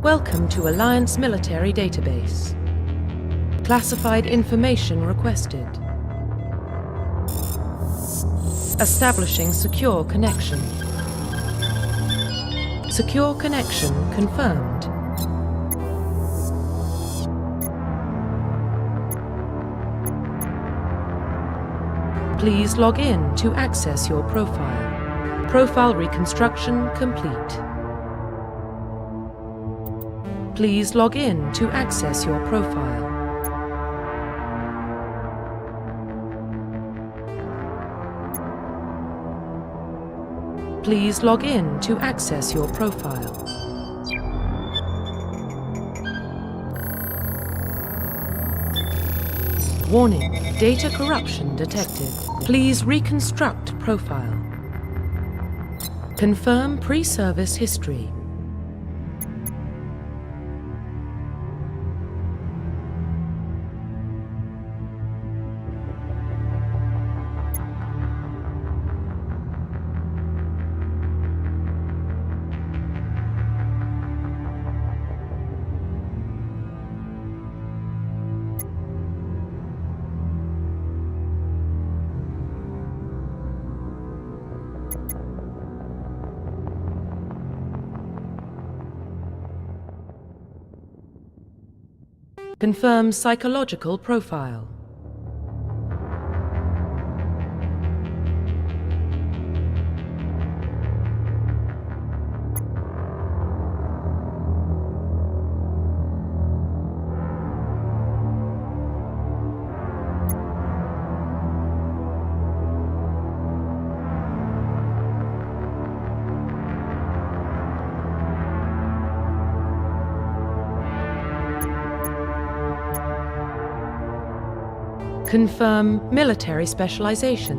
Welcome to Alliance Military Database. Classified information requested. Establishing secure connection. Secure connection confirmed. Please log in to access your profile. Profile reconstruction complete. Please log in to access your profile. Please log in to access your profile. Warning, data corruption detected. Please reconstruct profile. Confirm pre-service history. Confirm psychological profile. Confirm military specialization.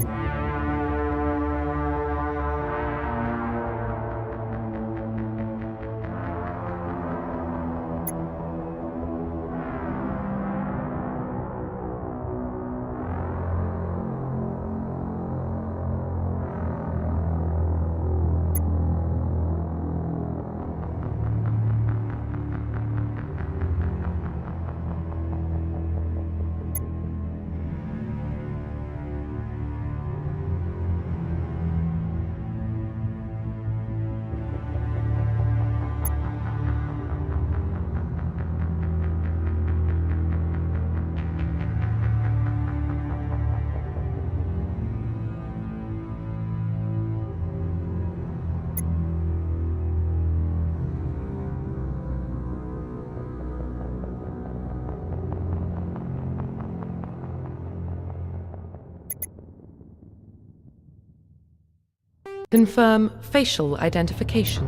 Confirm facial identification.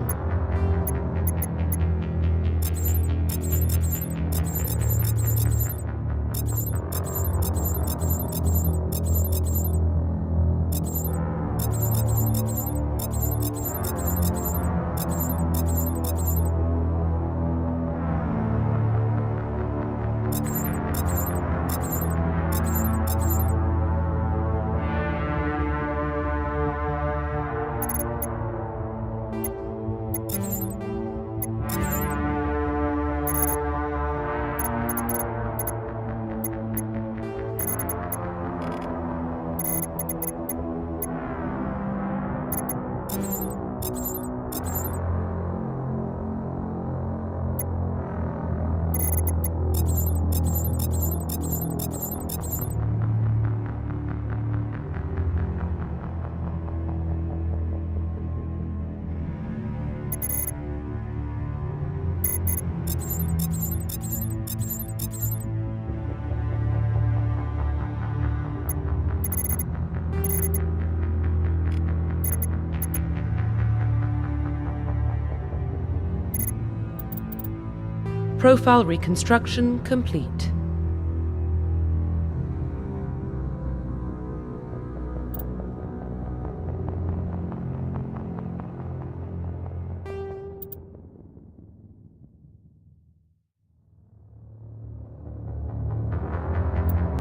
Profile reconstruction complete.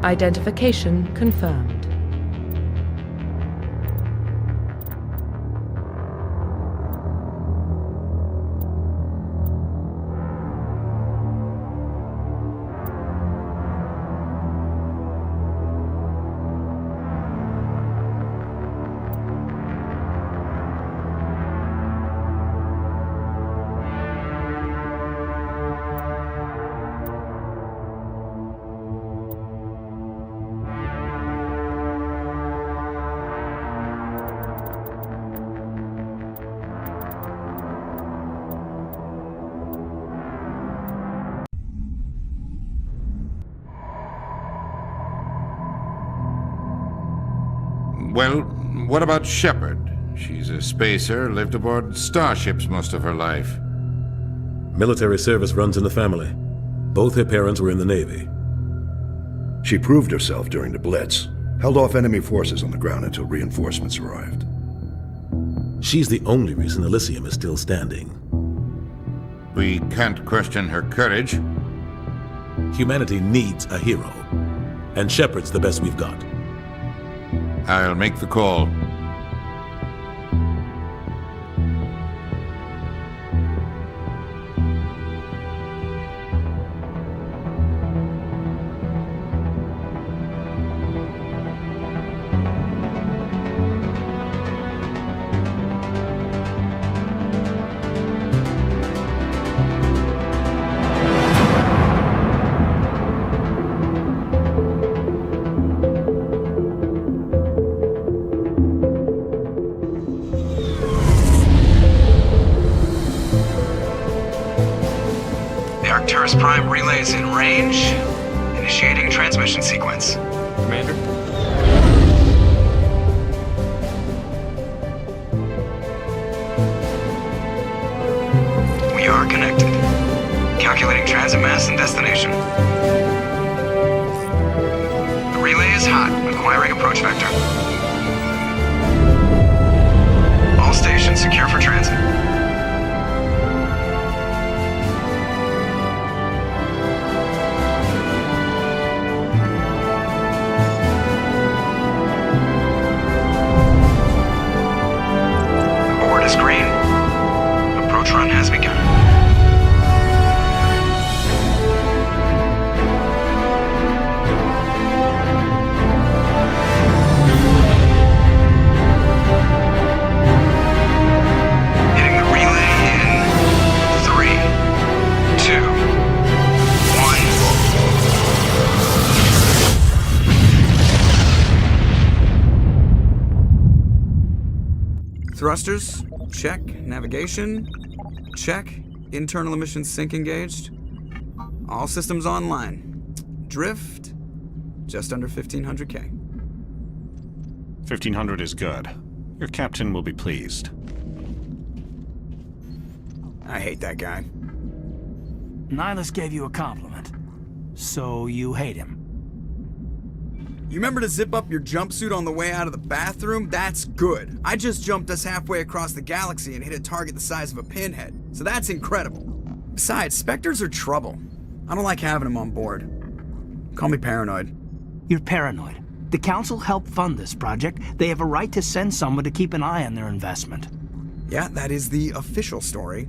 Identification confirmed. Well, what about Shepard? She's a spacer, lived aboard starships most of her life. Military service runs in the family. Both her parents were in the Navy. She proved herself during the Blitz, held off enemy forces on the ground until reinforcements arrived. She's the only reason Elysium is still standing. We can't question her courage. Humanity needs a hero, and Shepard's the best we've got. I'll make the call. Arcturus Prime relays in range. Initiating transmission sequence. Commander? We are connected. Calculating transit mass and destination. The relay is hot, acquiring approach vector. All stations secure for transit. Green. Approach run has begun. Hitting the relay in 3, 2, 1. Thrusters. Check. Navigation. Check. Internal emissions sync engaged. All systems online. Drift. Just under 1500K. 1500 is good. Your captain will be pleased. I hate that guy. Nihilus gave you a compliment. So you hate him. You remember to zip up your jumpsuit on the way out of the bathroom? That's good. I just jumped us halfway across the galaxy and hit a target the size of a pinhead. So that's incredible. Besides, Spectres are trouble. I don't like having them on board. Call me paranoid. You're paranoid. The Council helped fund this project. They have a right to send someone to keep an eye on their investment. Yeah, that is the official story.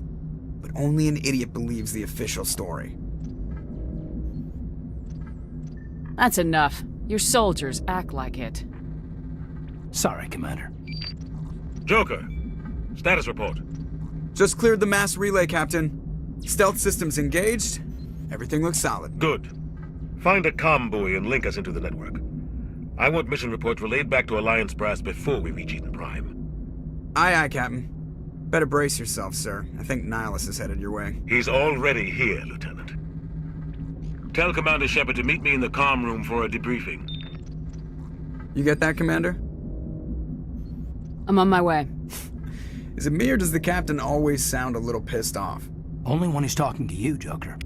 But only an idiot believes the official story. That's enough. Your soldiers act like it. Sorry, Commander. Joker, status report. Just cleared the mass relay, Captain. Stealth systems engaged. Everything looks solid. Good. Find a comm buoy and link us into the network. I want mission reports relayed back to Alliance Brass before we reach Eden Prime. Aye, aye, Captain. Better brace yourself, sir. I think Nihilus is headed your way. He's already here, Lieutenant. Tell Commander Shepard to meet me in the comm room for a debriefing. You get that, Commander? I'm on my way. Is it me or does the Captain always sound a little pissed off? Only when he's talking to you, Joker.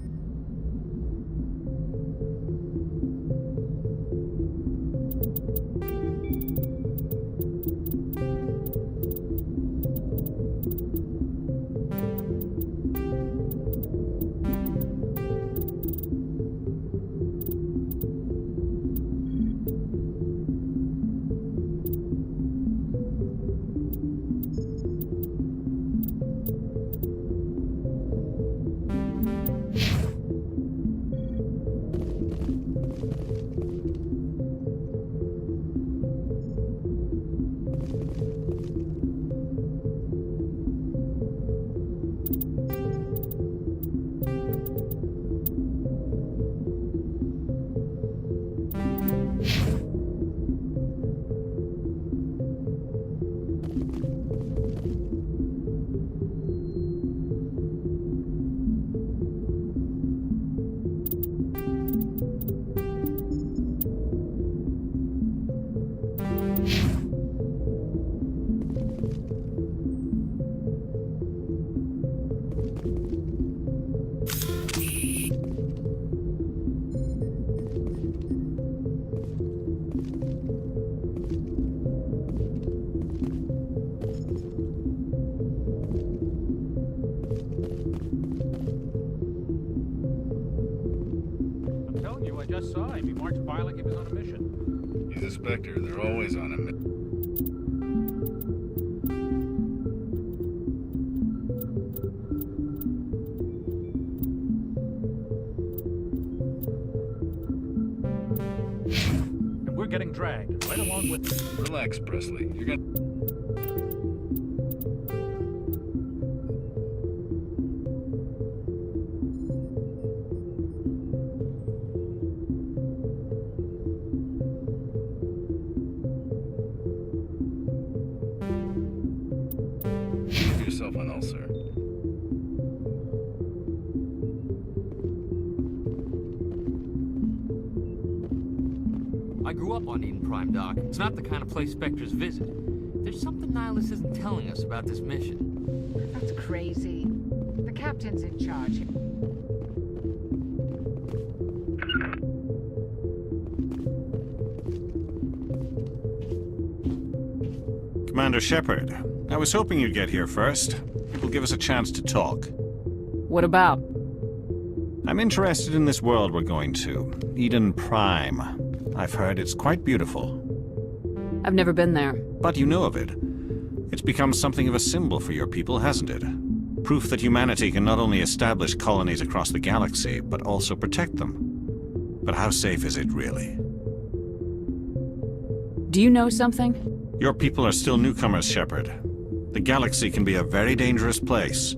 saw him. He marched by like he was on a mission. He's a Spectre. They're always on a mission. And we're getting dragged right along with him. Relax, Presley. You're gonna... Give yourself an ulcer. I grew up on Eden Prime, Doc. It's not the kind of place Spectres visit. There's something Nihilus isn't telling us about this mission. That's crazy. The captain's in charge. Commander Shepard, I was hoping you'd get here first. It will give us a chance to talk. What about? I'm interested in this world we're going to, Eden Prime. I've heard it's quite beautiful. I've never been there. But you know of it. It's become something of a symbol for your people, hasn't it? Proof that humanity can not only establish colonies across the galaxy, but also protect them. But how safe is it, really? Do you know something? Your people are still newcomers, Shepard. The galaxy can be a very dangerous place.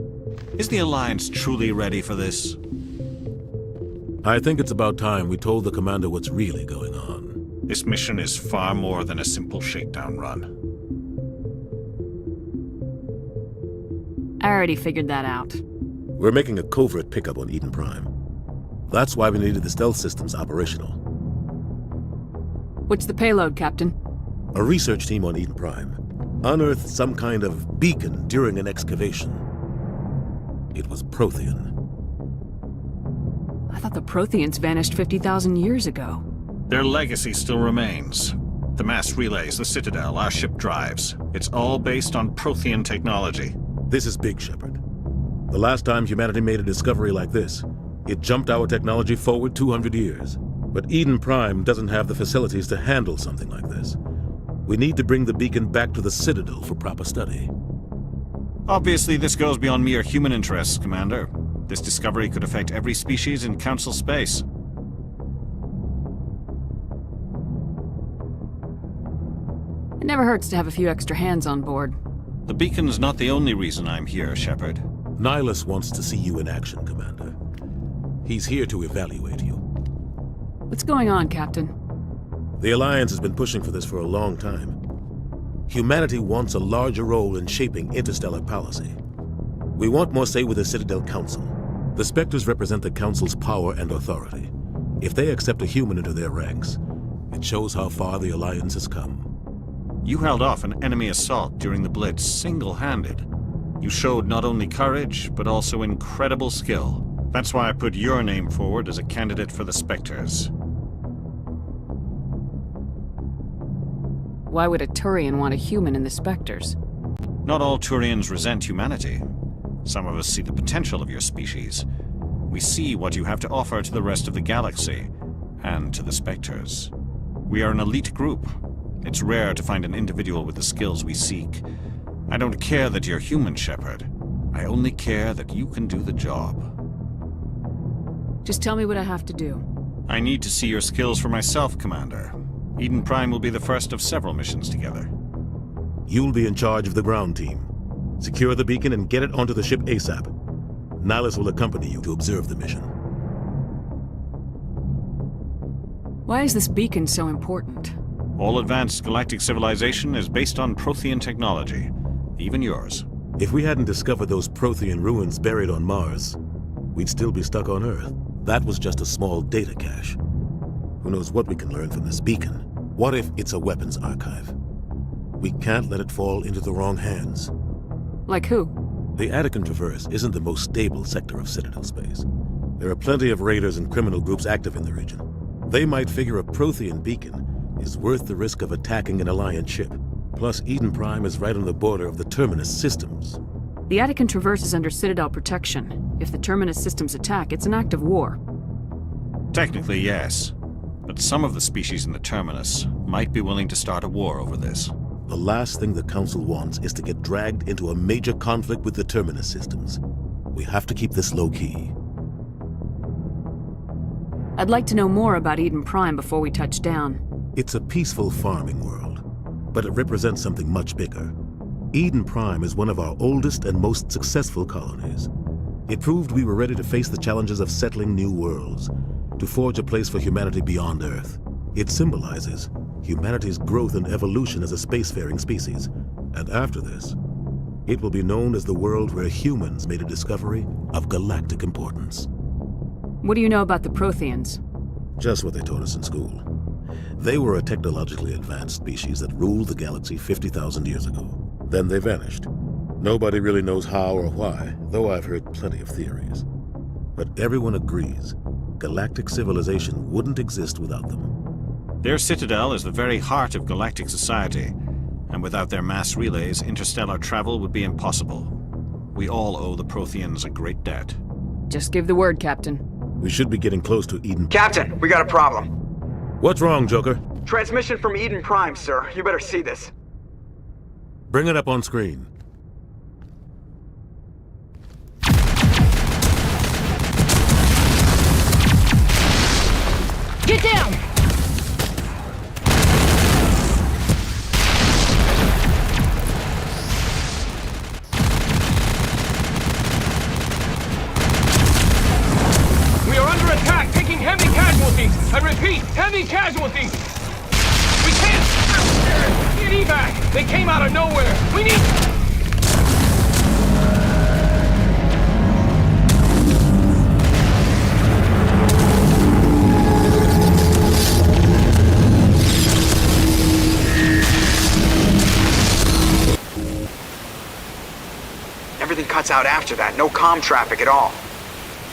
Is the Alliance truly ready for this? I think it's about time we told the commander what's really going on. This mission is far more than a simple shakedown run. I already figured that out. We're making a covert pickup on Eden Prime. That's why we needed the stealth systems operational. What's the payload, Captain? A research team on Eden Prime unearthed some kind of beacon during an excavation. It was Prothean. I thought the Protheans vanished 50,000 years ago. Their legacy still remains. The mass relays, the Citadel, our ship drives. It's all based on Prothean technology. This is big, Shepard. The last time humanity made a discovery like this, it jumped our technology forward 200 years. But Eden Prime doesn't have the facilities to handle something like this. We need to bring the beacon back to the Citadel for proper study. Obviously, this goes beyond mere human interests, Commander. This discovery could affect every species in Council space. It never hurts to have a few extra hands on board. The beacon's not the only reason I'm here, Shepard. Nihilus wants to see you in action, Commander. He's here to evaluate you. What's going on, Captain? The Alliance has been pushing for this for a long time. Humanity wants a larger role in shaping interstellar policy. We want more say with the Citadel Council. The Spectres represent the Council's power and authority. If they accept a human into their ranks, it shows how far the Alliance has come. You held off an enemy assault during the Blitz single-handed. You showed not only courage, but also incredible skill. That's why I put your name forward as a candidate for the Spectres. Why would a Turian want a human in the Spectres? Not all Turians resent humanity. Some of us see the potential of your species. We see what you have to offer to the rest of the galaxy, and to the Spectres. We are an elite group. It's rare to find an individual with the skills we seek. I don't care that you're human, Shepard. I only care that you can do the job. Just tell me what I have to do. I need to see your skills for myself, Commander. Eden Prime will be the first of several missions together. You'll be in charge of the ground team. Secure the beacon and get it onto the ship ASAP. Nihilus will accompany you to observe the mission. Why is this beacon so important? All advanced galactic civilization is based on Prothean technology, even yours. If we hadn't discovered those Prothean ruins buried on Mars, we'd still be stuck on Earth. That was just a small data cache. Who knows what we can learn from this beacon? What if it's a weapons archive? We can't let it fall into the wrong hands. Like who? The Attican Traverse isn't the most stable sector of Citadel space. There are plenty of raiders and criminal groups active in the region. They might figure a Prothean beacon is worth the risk of attacking an Alliance ship. Plus, Eden Prime is right on the border of the Terminus systems. The Attican Traverse is under Citadel protection. If the Terminus systems attack, it's an act of war. Technically, yes. But some of the species in the Terminus might be willing to start a war over this. The last thing the Council wants is to get dragged into a major conflict with the Terminus systems. We have to keep this low-key. I'd like to know more about Eden Prime before we touch down. It's a peaceful farming world, but it represents something much bigger. Eden Prime is one of our oldest and most successful colonies. It proved we were ready to face the challenges of settling new worlds, to forge a place for humanity beyond Earth. It symbolizes humanity's growth and evolution as a spacefaring species. And after this, it will be known as the world where humans made a discovery of galactic importance. What do you know about the Protheans? Just what they taught us in school. They were a technologically advanced species that ruled the galaxy 50,000 years ago. Then they vanished. Nobody really knows how or why, though I've heard plenty of theories. But everyone agrees galactic civilization wouldn't exist without them. Their citadel is the very heart of galactic society, and without their mass relays, interstellar travel would be impossible. We all owe the Protheans a great debt. Just give the word, Captain. We should be getting close to Eden. Captain, we got a problem. What's wrong, Joker? Transmission from Eden Prime, sir. You better see this. Bring it up on screen. Get down! We are under attack, taking heavy casualties. I repeat, heavy casualties. We can't get evac. They came out of nowhere. We need... Everything cuts out after that. No comm traffic at all.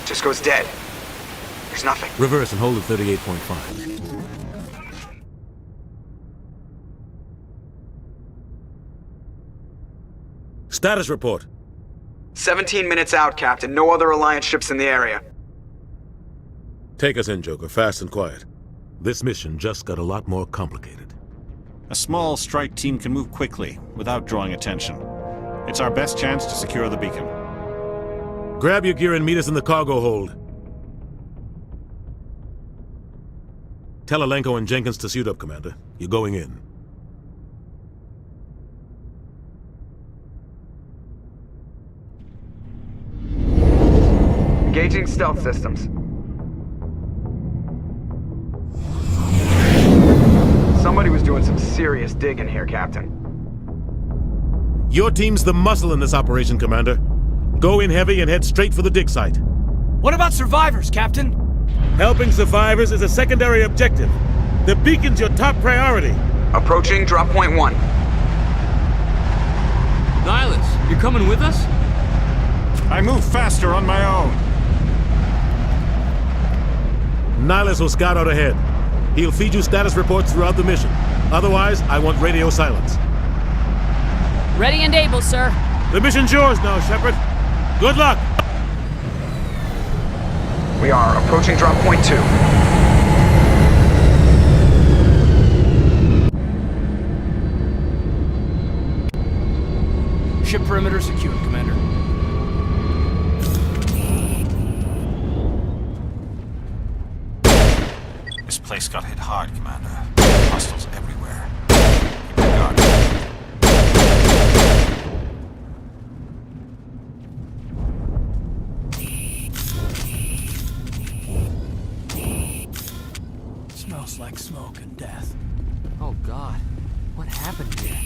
Just goes dead. There's nothing. Reverse and hold at 38.5. Status report. 17 minutes out, Captain. No other Alliance ships in the area. Take us in, Joker, fast and quiet. This mission just got a lot more complicated. A small strike team can move quickly, without drawing attention. It's our best chance to secure the beacon. Grab your gear and meet us in the cargo hold. Tell Alenko and Jenkins to suit up, Commander. You're going in. Engaging stealth systems. Somebody was doing some serious digging here, Captain. Your team's the muscle in this operation, Commander. Go in heavy and head straight for the dig site. What about survivors, Captain? Helping survivors is a secondary objective. The beacon's your top priority. Approaching drop point 1. Nihilus, you're coming with us? I move faster on my own. Nihilus will scout out ahead. He'll feed you status reports throughout the mission. Otherwise, I want radio silence. Ready and able, sir. The mission's yours now, Shepard. Good luck! We are approaching drop point 2. Ship perimeter secured, Commander. This place got hit hard, Commander. Hostiles everywhere. Keep your guard. Smells like smoke and death. Oh, God. What happened here?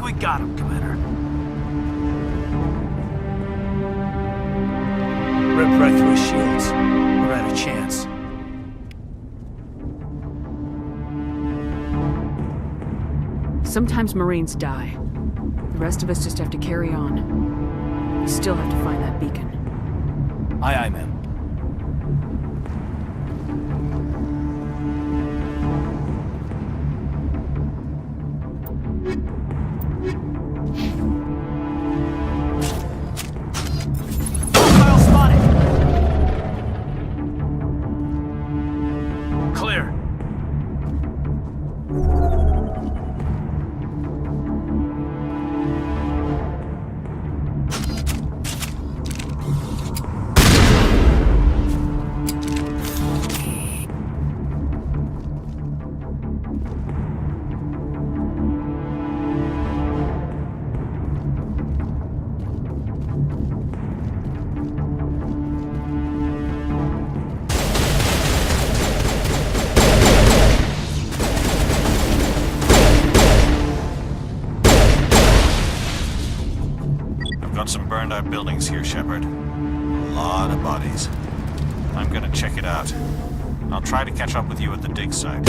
think we got him, Commander. Ripped right through his shields. Never had a chance. Sometimes Marines die. The rest of us just have to carry on. We still have to find that beacon. Aye, aye, ma'am. Hostile spotted! Clear. Got some burned out buildings here, Shepard. A lot of bodies. I'm gonna check it out. I'll try to catch up with you at the dig site.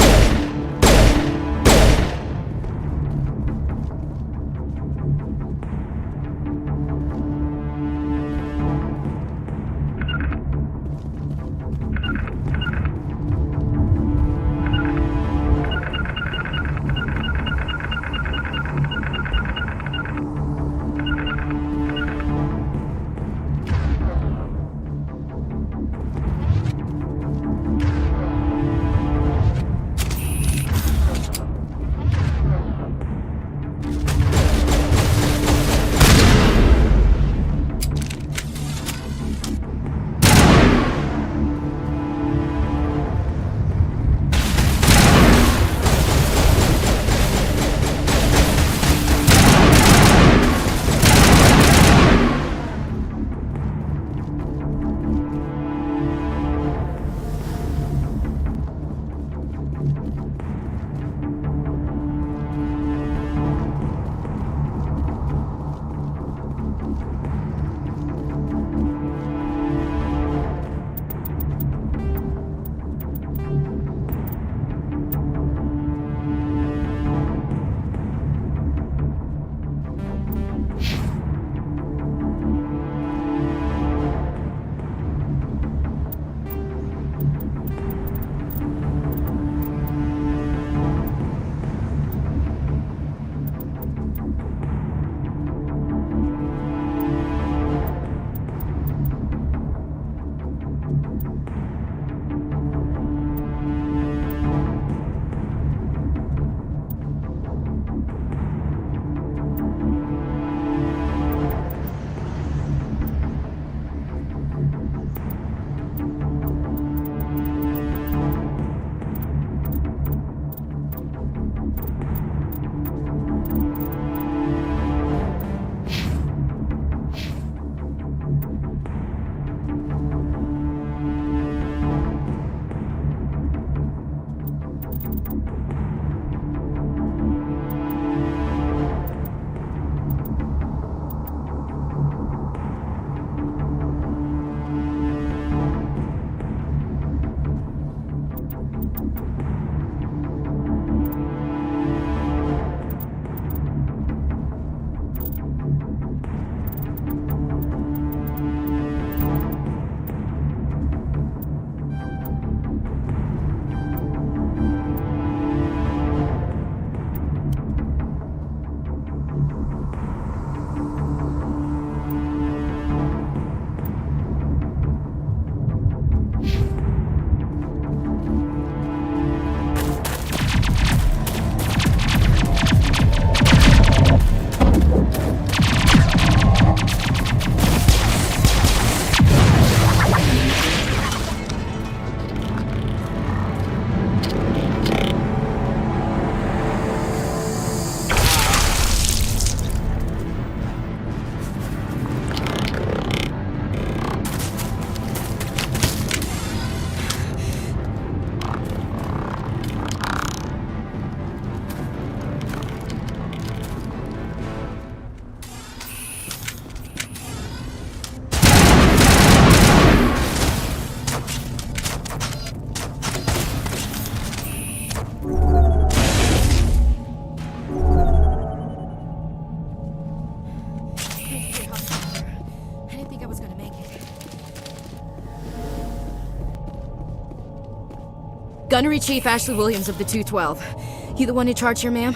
Gunnery Chief Ashley Williams of the 212. You the one in charge here, ma'am?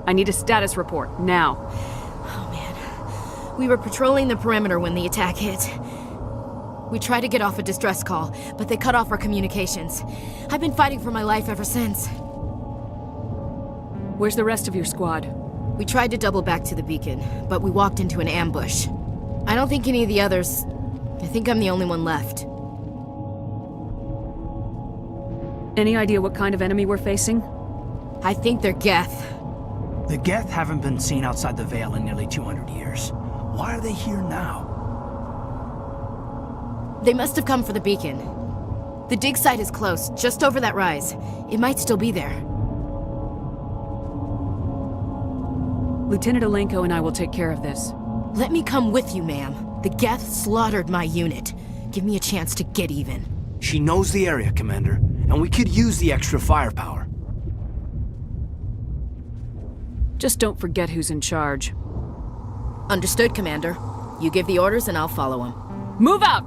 I need a status report, now. Oh, man. We were patrolling the perimeter when the attack hit. We tried to get off a distress call, but they cut off our communications. I've been fighting for my life ever since. Where's the rest of your squad? We tried to double back to the beacon, but we walked into an ambush. I don't think any of the others... I think I'm the only one left. Any idea what kind of enemy we're facing? I think they're Geth. The Geth haven't been seen outside the Veil in nearly 200 years. Why are they here now? They must have come for the beacon. The dig site is close, just over that rise. It might still be there. Lieutenant Alenko and I will take care of this. Let me come with you, ma'am. The Geth slaughtered my unit. Give me a chance to get even. She knows the area, Commander, and we could use the extra firepower. Just don't forget who's in charge. Understood, Commander. You give the orders and I'll follow them. Move out!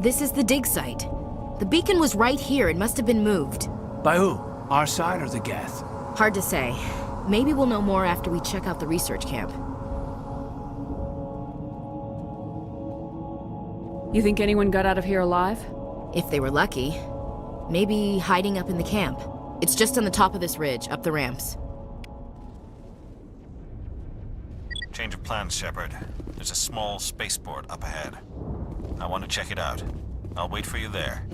This is the dig site. The beacon was right here. It must have been moved. By who? Our side or the Geth? Hard to say. Maybe we'll know more after we check out the research camp. You think anyone got out of here alive? If they were lucky. Maybe hiding up in the camp. It's just on the top of this ridge, up the ramps. Change of plans, Shepard. There's a small spaceport up ahead. I want to check it out. I'll wait for you there.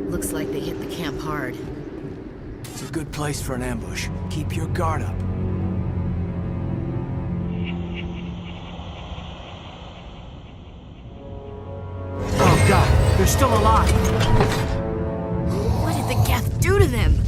Looks like they hit the camp hard. It's a good place for an ambush. Keep your guard up. Oh god, they're still alive! What did the Geth do to them?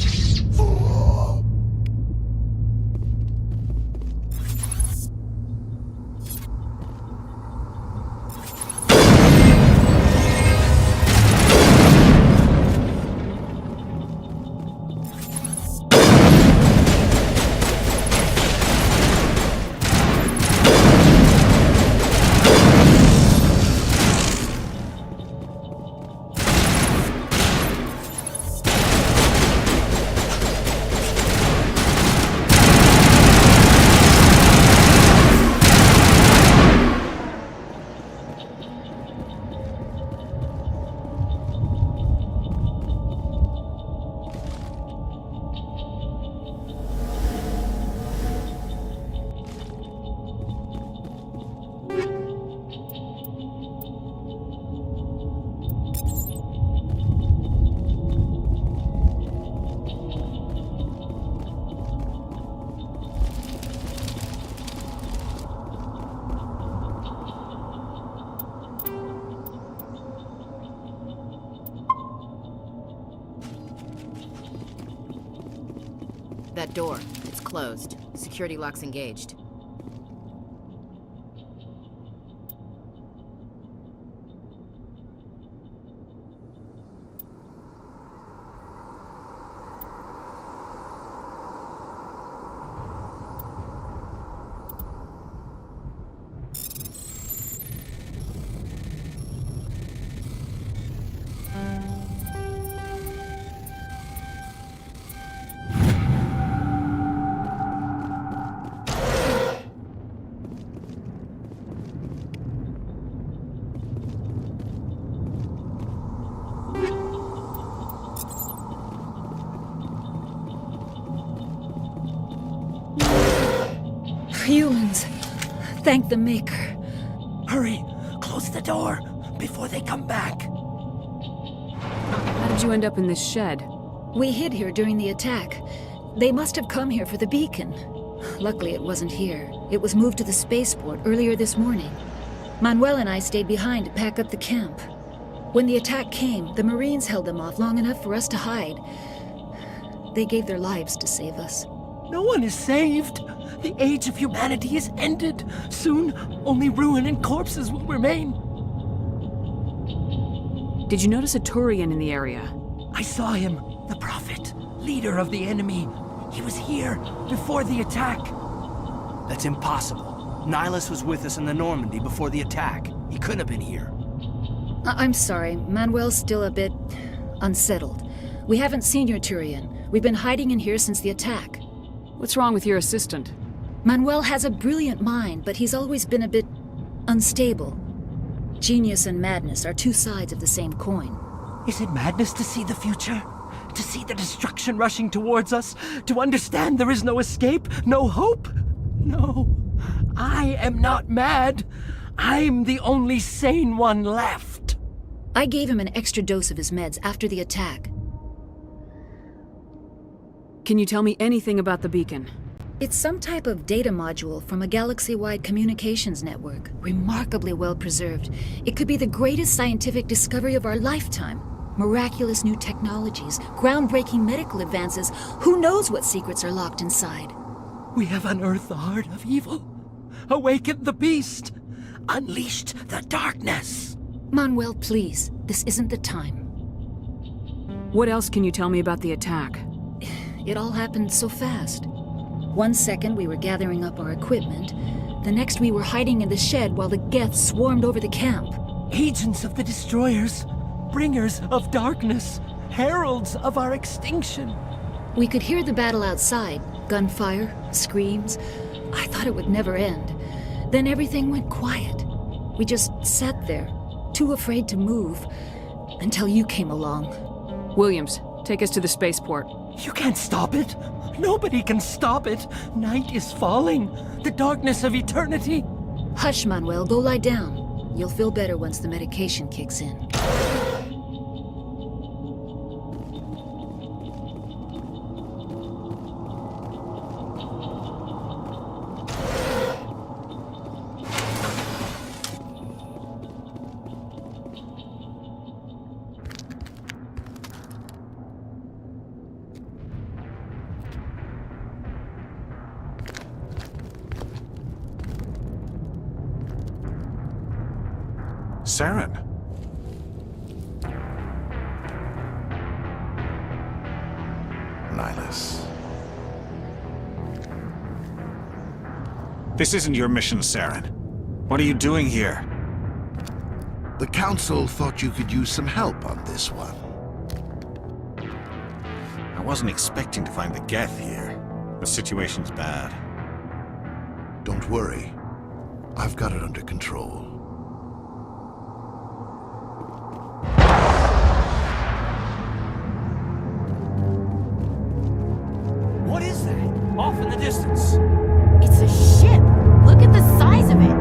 That door, it's closed. Security lock's engaged. Humans. Thank the Maker. Hurry! Close the door before they come back. How did you end up in this shed? We hid here during the attack. They must have come here for the beacon. Luckily, it wasn't here. It was moved to the spaceport earlier this morning. Manuel and I stayed behind to pack up the camp. When the attack came, the Marines held them off long enough for us to hide. They gave their lives to save us. No one is saved. The age of humanity is ended. Soon, only ruin and corpses will remain. Did you notice a Turian in the area? I saw him, the Prophet, leader of the enemy. He was here before the attack. That's impossible. Nihilus was with us in the Normandy before the attack. He couldn't have been here. I'm sorry, Manuel's still a bit unsettled. We haven't seen your Turian. We've been hiding in here since the attack. What's wrong with your assistant? Manuel has a brilliant mind, but he's always been a bit unstable. Genius and madness are two sides of the same coin. Is it madness to see the future? To see the destruction rushing towards us? To understand there is no escape? No hope? No. I am not mad. I'm the only sane one left. I gave him an extra dose of his meds after the attack. Can you tell me anything about the beacon? It's some type of data module from a galaxy-wide communications network, remarkably well preserved. It could be the greatest scientific discovery of our lifetime. Miraculous new technologies, groundbreaking medical advances. Who knows what secrets are locked inside? We have unearthed the heart of evil, awakened the beast, unleashed the darkness. Manuel, please, this isn't the time. What else can you tell me about the attack? It all happened so fast. 1 second we were gathering up our equipment, the next we were hiding in the shed while the Geth swarmed over the camp. Agents of the Destroyers, bringers of darkness, heralds of our extinction. We could hear the battle outside, gunfire, screams. I thought it would never end. Then everything went quiet. We just sat there, too afraid to move, until you came along. Williams, take us to the spaceport. You can't stop it. Nobody can stop it. Night is falling. The darkness of eternity. Hush, Manuel. Go lie down. You'll feel better once the medication kicks in. Saren. Nihilus. This isn't your mission, Saren. What are you doing here? The Council thought you could use some help on this one. I wasn't expecting to find the Geth here. The situation's bad. Don't worry. I've got it under control. What is that? Off in the distance. It's a ship. Look at the size of it.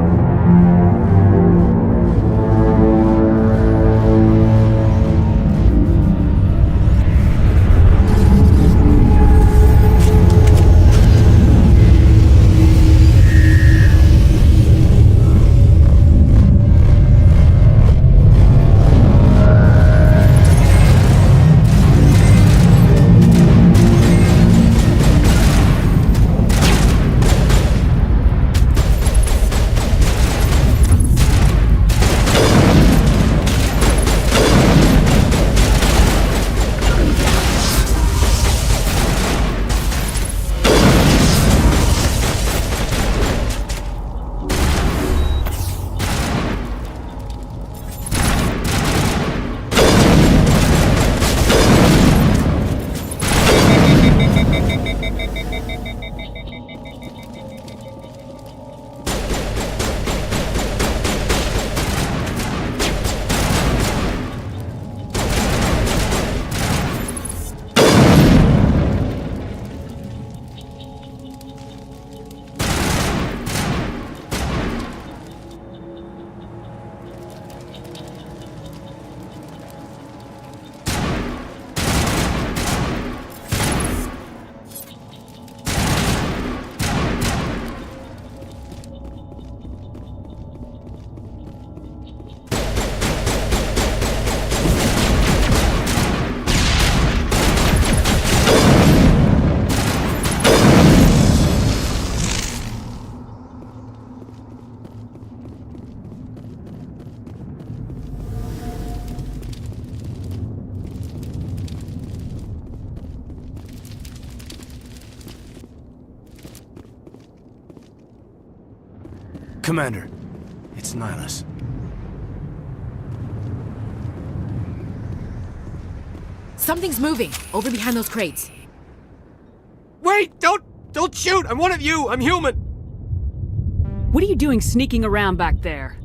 Commander. It's Nihilus. Something's moving, over behind those crates. Wait! Don't shoot! I'm one of you! I'm human! What are you doing sneaking around back there?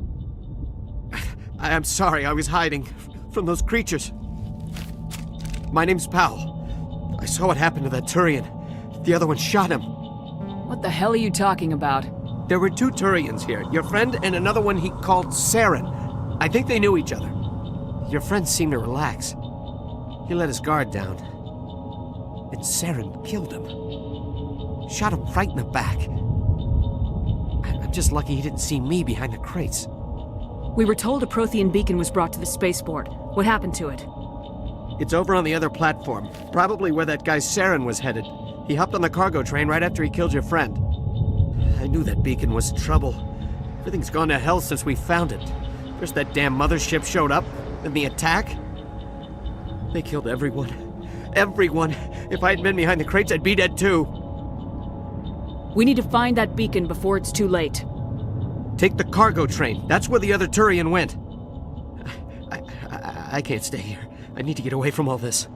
I'm sorry, I was hiding from those creatures. My name's Powell. I saw what happened to that Turian. The other one shot him. What the hell are you talking about? There were 2 Turians here, your friend and another one he called Saren. I think they knew each other. Your friend seemed to relax. He let his guard down. And Saren killed him. Shot him right in the back. I'm just lucky he didn't see me behind the crates. We were told a Prothean beacon was brought to the spaceport. What happened to it? It's over on the other platform, probably where that guy Saren was headed. He hopped on the cargo train right after he killed your friend. I knew that beacon was trouble. Everything's gone to hell since we found it. First that damn mothership showed up, then the attack. They killed everyone. Everyone! If I had been behind the crates, I'd be dead too. We need to find that beacon before it's too late. Take the cargo train. That's where the other Turian went. I can't stay here. I need to get away from all this.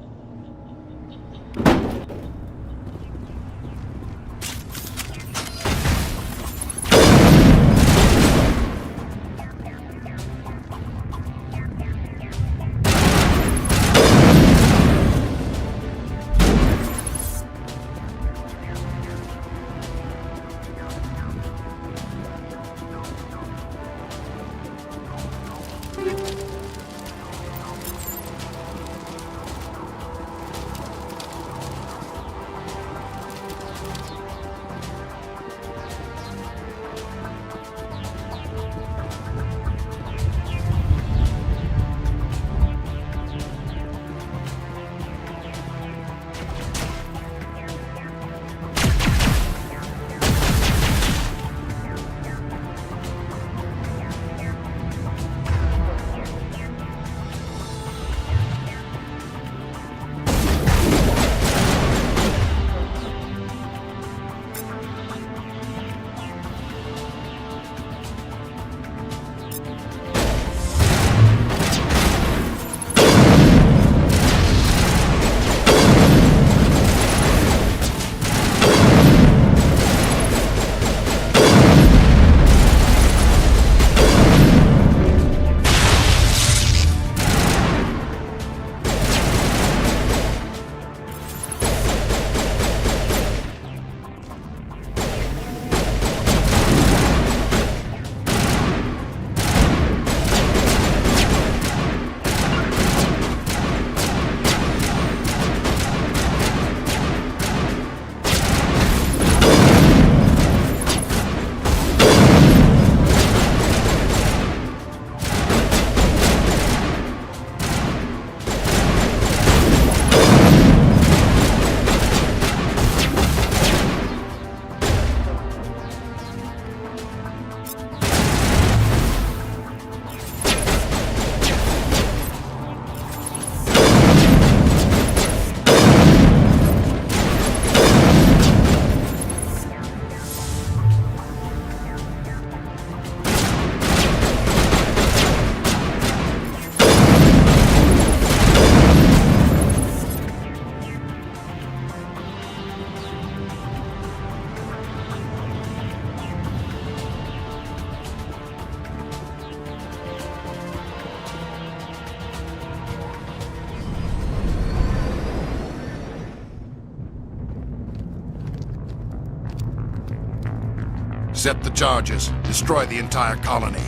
Set the charges. Destroy the entire colony.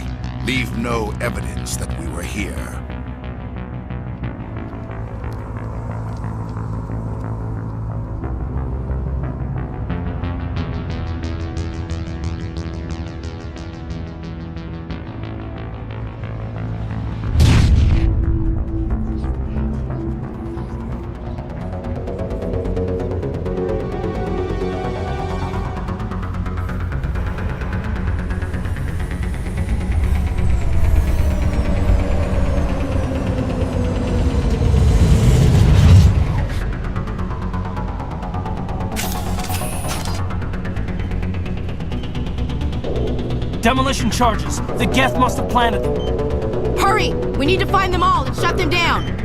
Leave no evidence that we were here. Demolition charges. The Geth must have planted them. Hurry! We need to find them all and shut them down!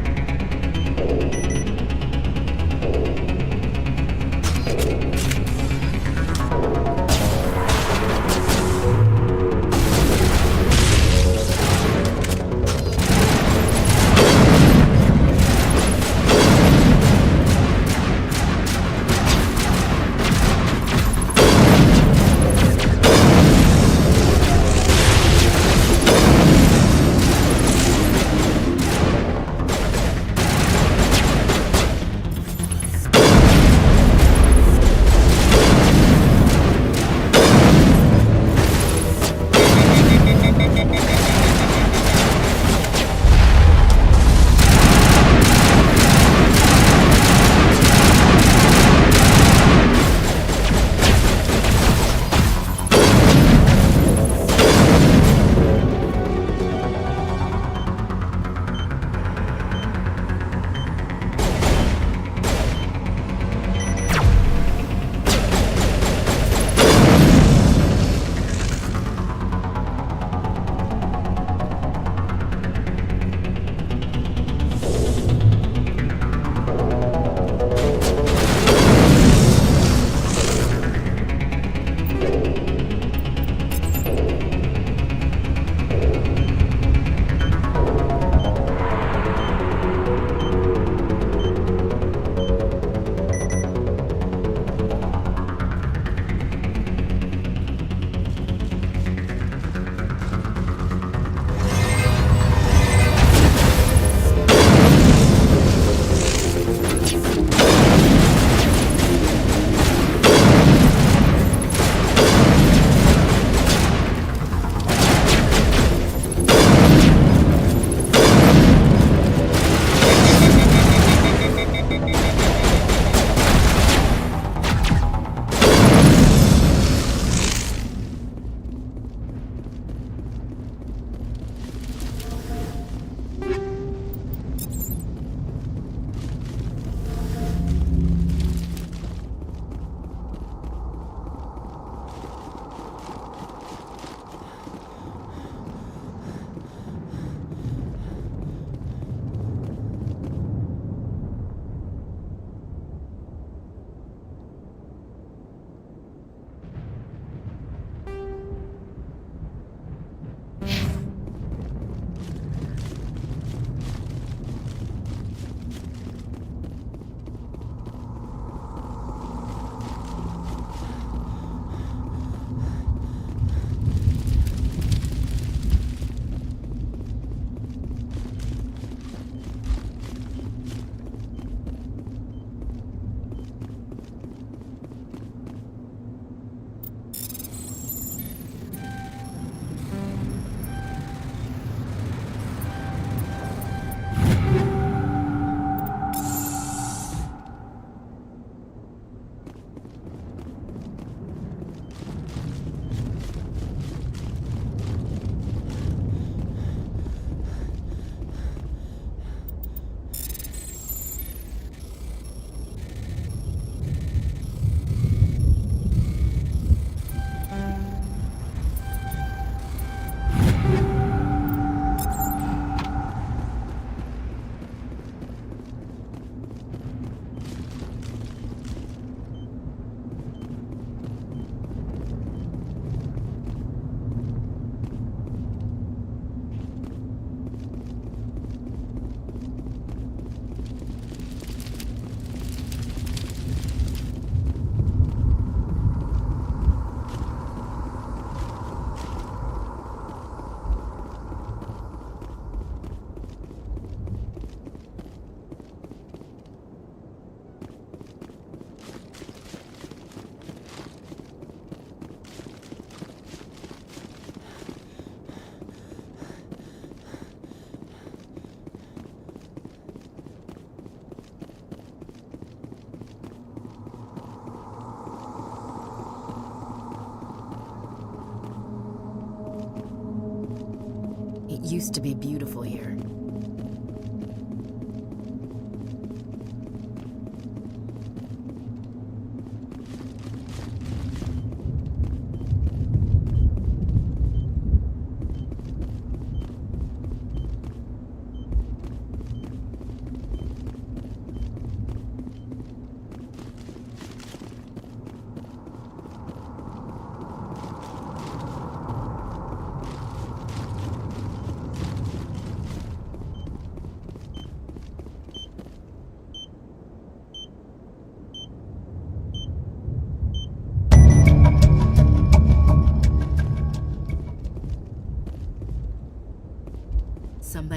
used to be beautiful here.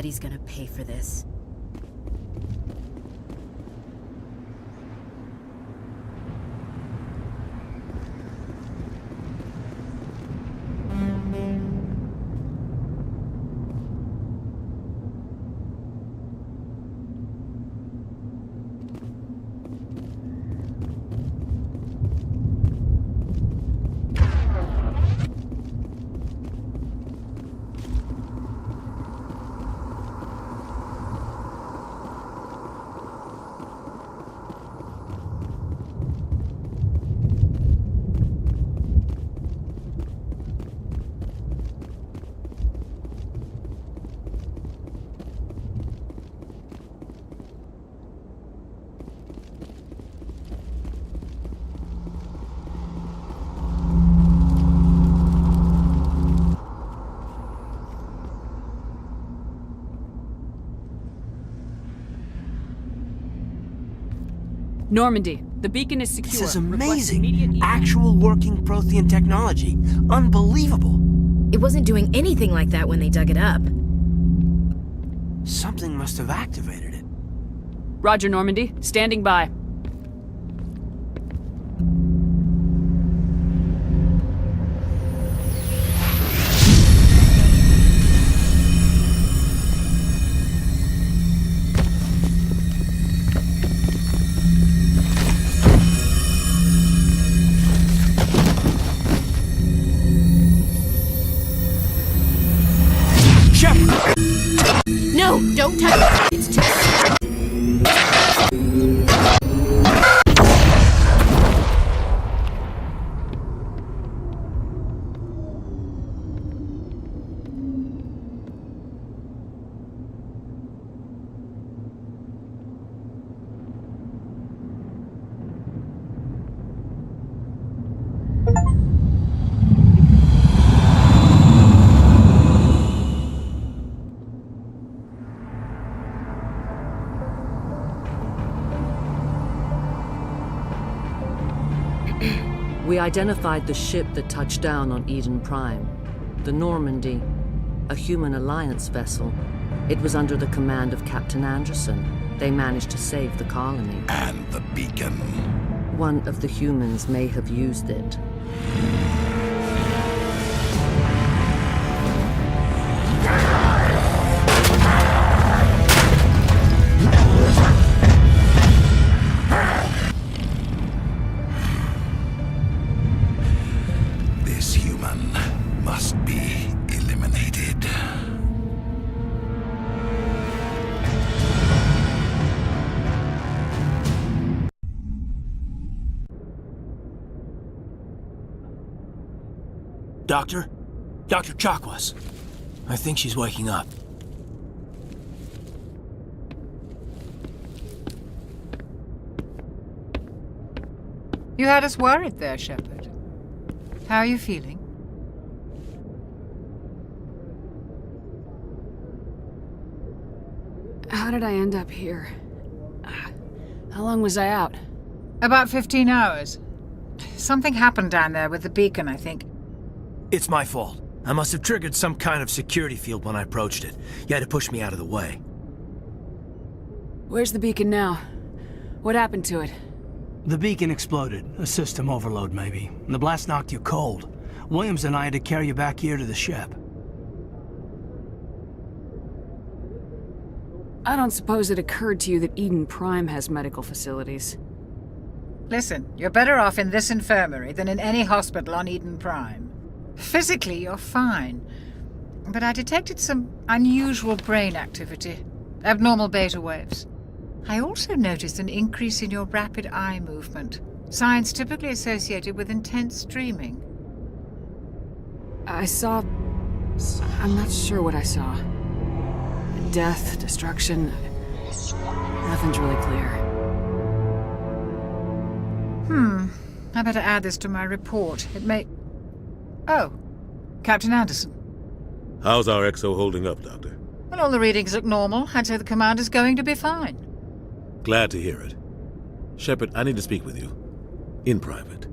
Somebody's gonna pay for this. Normandy, the beacon is secure. This is Request amazing. immediate Actual working Prothean technology. Unbelievable. It wasn't doing anything like that when they dug it up. Something must have activated it. Roger, Normandy. Standing by. No, don't touch it. It's too... We identified the ship that touched down on Eden Prime, the Normandy, a human alliance vessel. It was under the command of Captain Anderson. They managed to save the colony. And the beacon. One of the humans may have used it. This human must be eliminated. Doctor? Dr. Chakwas. I think she's waking up. You had us worried there, Shepard. How are you feeling? How did I end up here? How long was I out? About 15 hours. Something happened down there with the beacon, I think. It's my fault. I must have triggered some kind of security field when I approached it. You had to push me out of the way. Where's the beacon now? What happened to it? The beacon exploded. A system overload, maybe. And the blast knocked you cold. Williams and I had to carry you back here to the ship. I don't suppose it occurred to you that Eden Prime has medical facilities. Listen, you're better off in this infirmary than in any hospital on Eden Prime. Physically, you're fine. But I detected some unusual brain activity. Abnormal beta waves. I also noticed an increase in your rapid eye movement. Signs typically associated with intense dreaming. I saw... I'm not sure what I saw. Death, destruction... Nothing's really clear. I better add this to my report. It may... Oh, Captain Anderson. How's our XO holding up, Doctor? Well, all the readings look normal. I'd say the commander's going to be fine. Glad to hear it. Shepard, I need to speak with you. In private.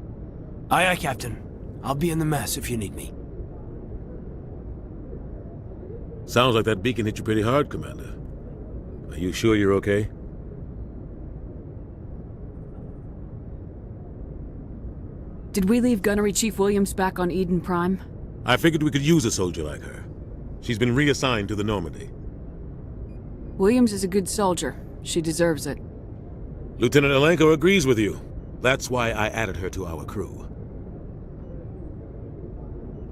Aye, aye, Captain. I'll be in the mess if you need me. Sounds like that beacon hit you pretty hard, Commander. Are you sure you're okay? Did we leave Gunnery Chief Williams back on Eden Prime? I figured we could use a soldier like her. She's been reassigned to the Normandy. Williams is a good soldier. She deserves it. Lieutenant Alenko agrees with you. That's why I added her to our crew.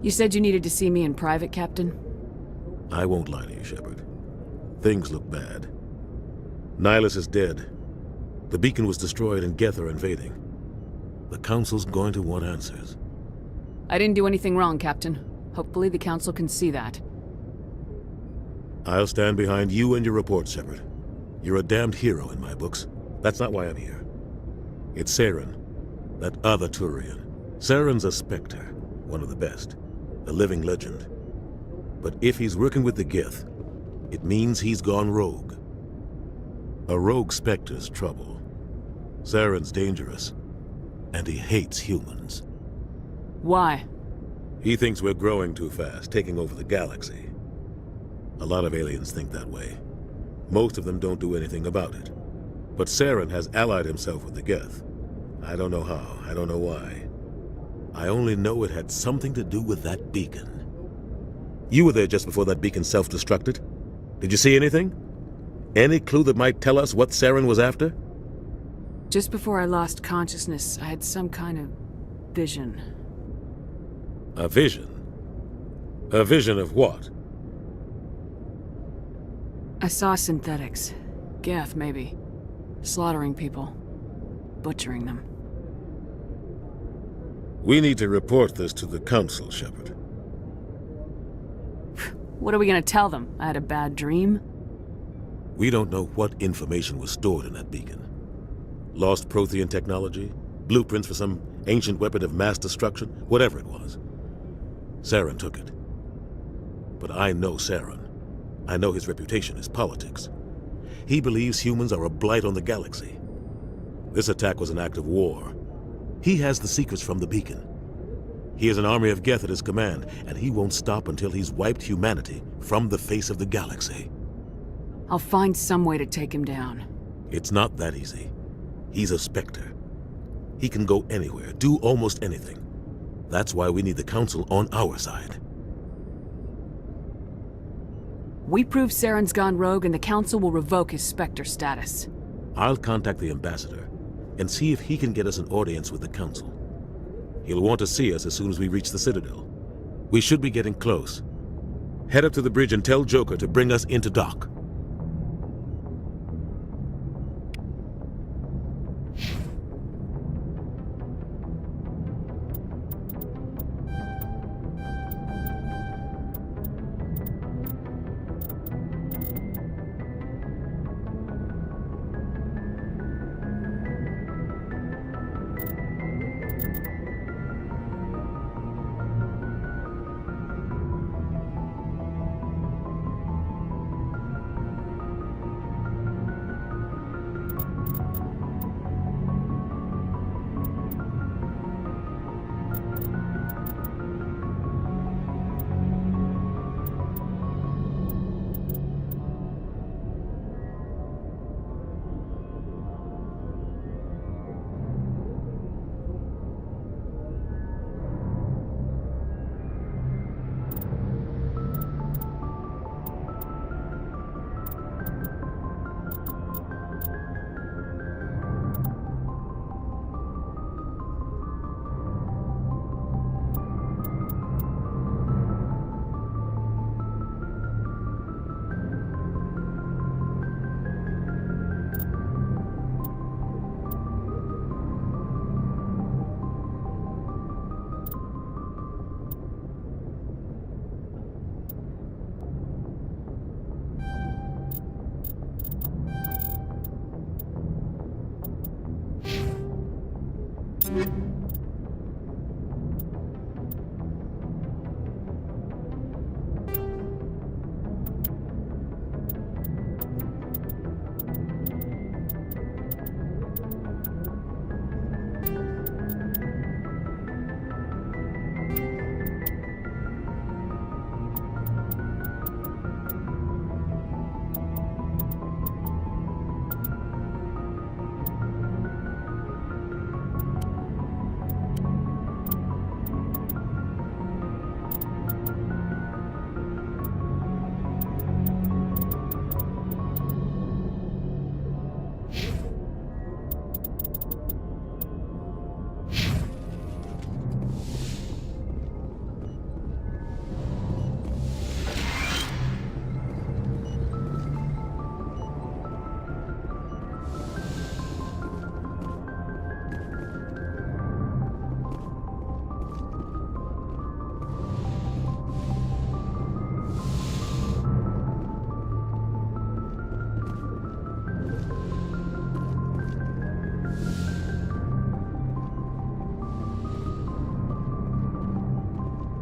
You said you needed to see me in private, Captain? I won't lie to you, Shepard. Things look bad. Nihilus is dead. The beacon was destroyed and Geth are invading. The Council's going to want answers. I didn't do anything wrong, Captain. Hopefully the Council can see that. I'll stand behind you and your report, Shepard. You're a damned hero in my books. That's not why I'm here. It's Saren, that other Turian. Saren's a Spectre, one of the best, a living legend. But if he's working with the Geth, it means he's gone rogue. A rogue Spectre's trouble. Saren's dangerous, and he hates humans. Why? He thinks we're growing too fast, taking over the galaxy. A lot of aliens think that way. Most of them don't do anything about it. But Saren has allied himself with the Geth. I don't know how, I don't know why. I only know it had something to do with that beacon. You were there just before that beacon self-destructed. Did you see anything? Any clue that might tell us what Saren was after? Just before I lost consciousness, I had some kind of vision. A vision? A vision of what? I saw synthetics. Geth, maybe. Slaughtering people. Butchering them. We need to report this to the Council, Shepard. What are we gonna tell them? I had a bad dream? We don't know what information was stored in that beacon. Lost Prothean technology? Blueprints for some ancient weapon of mass destruction? Whatever it was. Saren took it. But I know Saren. I know his reputation is politics. He believes humans are a blight on the galaxy. This attack was an act of war. He has the secrets from the beacon. He has an army of Geth at his command, and he won't stop until he's wiped humanity from the face of the galaxy. I'll find some way to take him down. It's not that easy. He's a Spectre. He can go anywhere, do almost anything. That's why we need the Council on our side. We prove Saren's gone rogue and the Council will revoke his Spectre status. I'll contact the Ambassador and see if he can get us an audience with the Council. He'll want to see us as soon as we reach the Citadel. We should be getting close. Head up to the bridge and tell Joker to bring us into dock.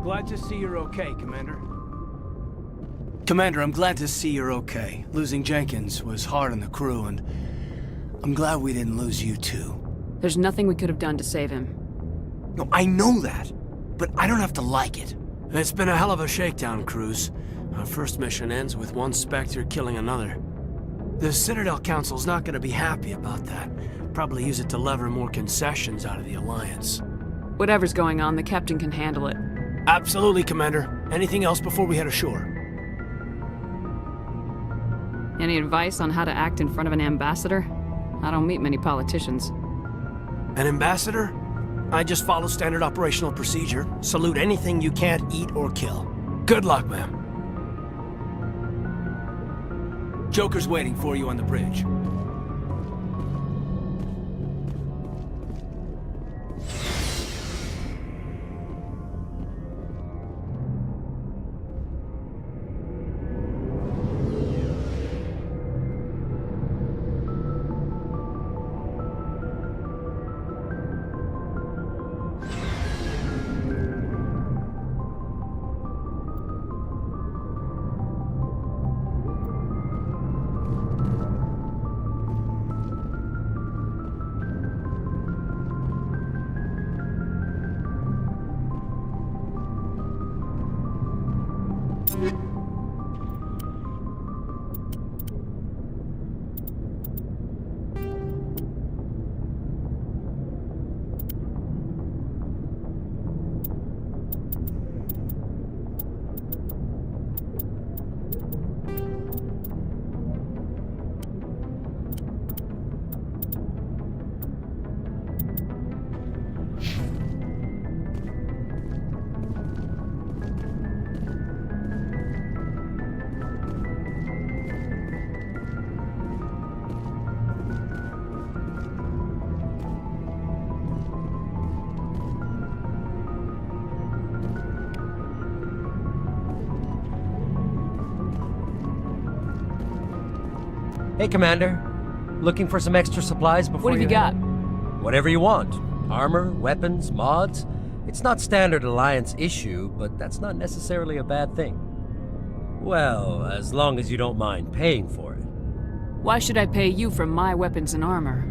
glad to see you're okay, Commander. Commander, I'm glad to see you're okay. Losing Jenkins was hard on the crew, and I'm glad we didn't lose you too. There's nothing we could have done to save him. No, I know that, but I don't have to like it. It's been a hell of a shakedown, Cruz. Our first mission ends with one Spectre killing another. The Citadel Council's not gonna be happy about that. Probably use it to lever more concessions out of the Alliance. Whatever's going on, the captain can handle it. Absolutely, Commander. Anything else before we head ashore? Any advice on how to act in front of an ambassador? I don't meet many politicians. An ambassador? I just follow standard operational procedure. Salute anything you can't eat or kill. Good luck, ma'am. Joker's waiting for you on the bridge. Hey, Commander. Looking for some extra supplies before What have you got? Whatever you want. Armor, weapons, mods. It's not standard Alliance issue, but that's not necessarily a bad thing. Well, as long as you don't mind paying for it. Why should I pay you for my weapons and armor?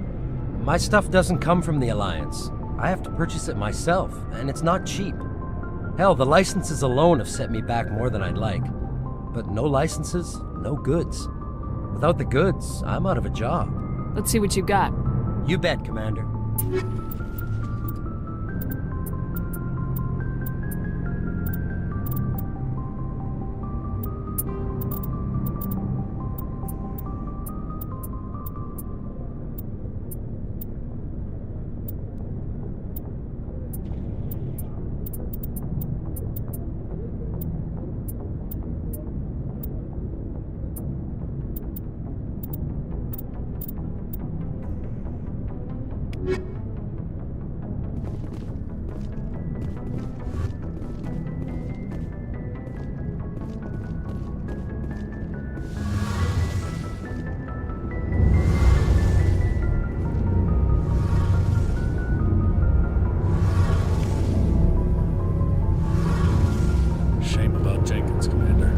My stuff doesn't come from the Alliance. I have to purchase it myself, and it's not cheap. Hell, the licenses alone have set me back more than I'd like. But no licenses, no goods. Without the goods, I'm out of a job. Let's see what you got. You bet, Commander. Shame about Jenkins, Commander.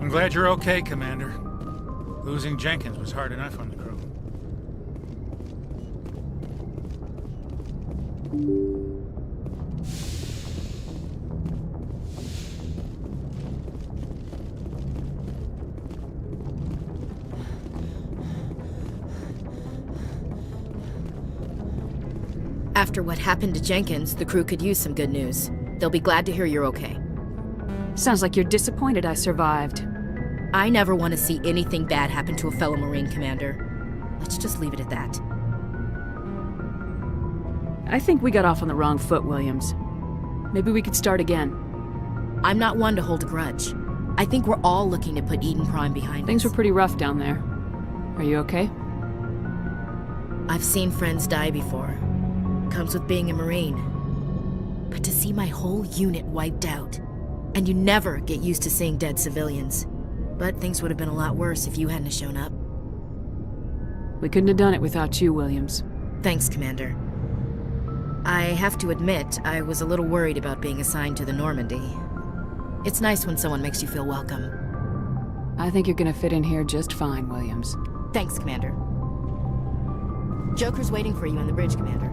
I'm glad you're okay, Commander. Losing Jenkins was hard enough on the crew. After what happened to Jenkins, the crew could use some good news. They'll be glad to hear you're okay. Sounds like you're disappointed I survived. I never want to see anything bad happen to a fellow Marine, Commander. Let's just leave it at that. I think we got off on the wrong foot, Williams. Maybe we could start again. I'm not one to hold a grudge. I think we're all looking to put Eden Prime behind Things us. were pretty rough down there. Are you okay? I've seen friends die before. Comes with being a Marine. But to see my whole unit wiped out, and you never get used to seeing dead civilians. But things would have been a lot worse if you hadn't shown up. We couldn't have done it without you, Williams. Thanks, Commander. I have to admit, I was a little worried about being assigned to the Normandy. It's nice when someone makes you feel welcome. I think you're gonna fit in here just fine, Williams. Thanks, Commander. Joker's waiting for you on the bridge, Commander.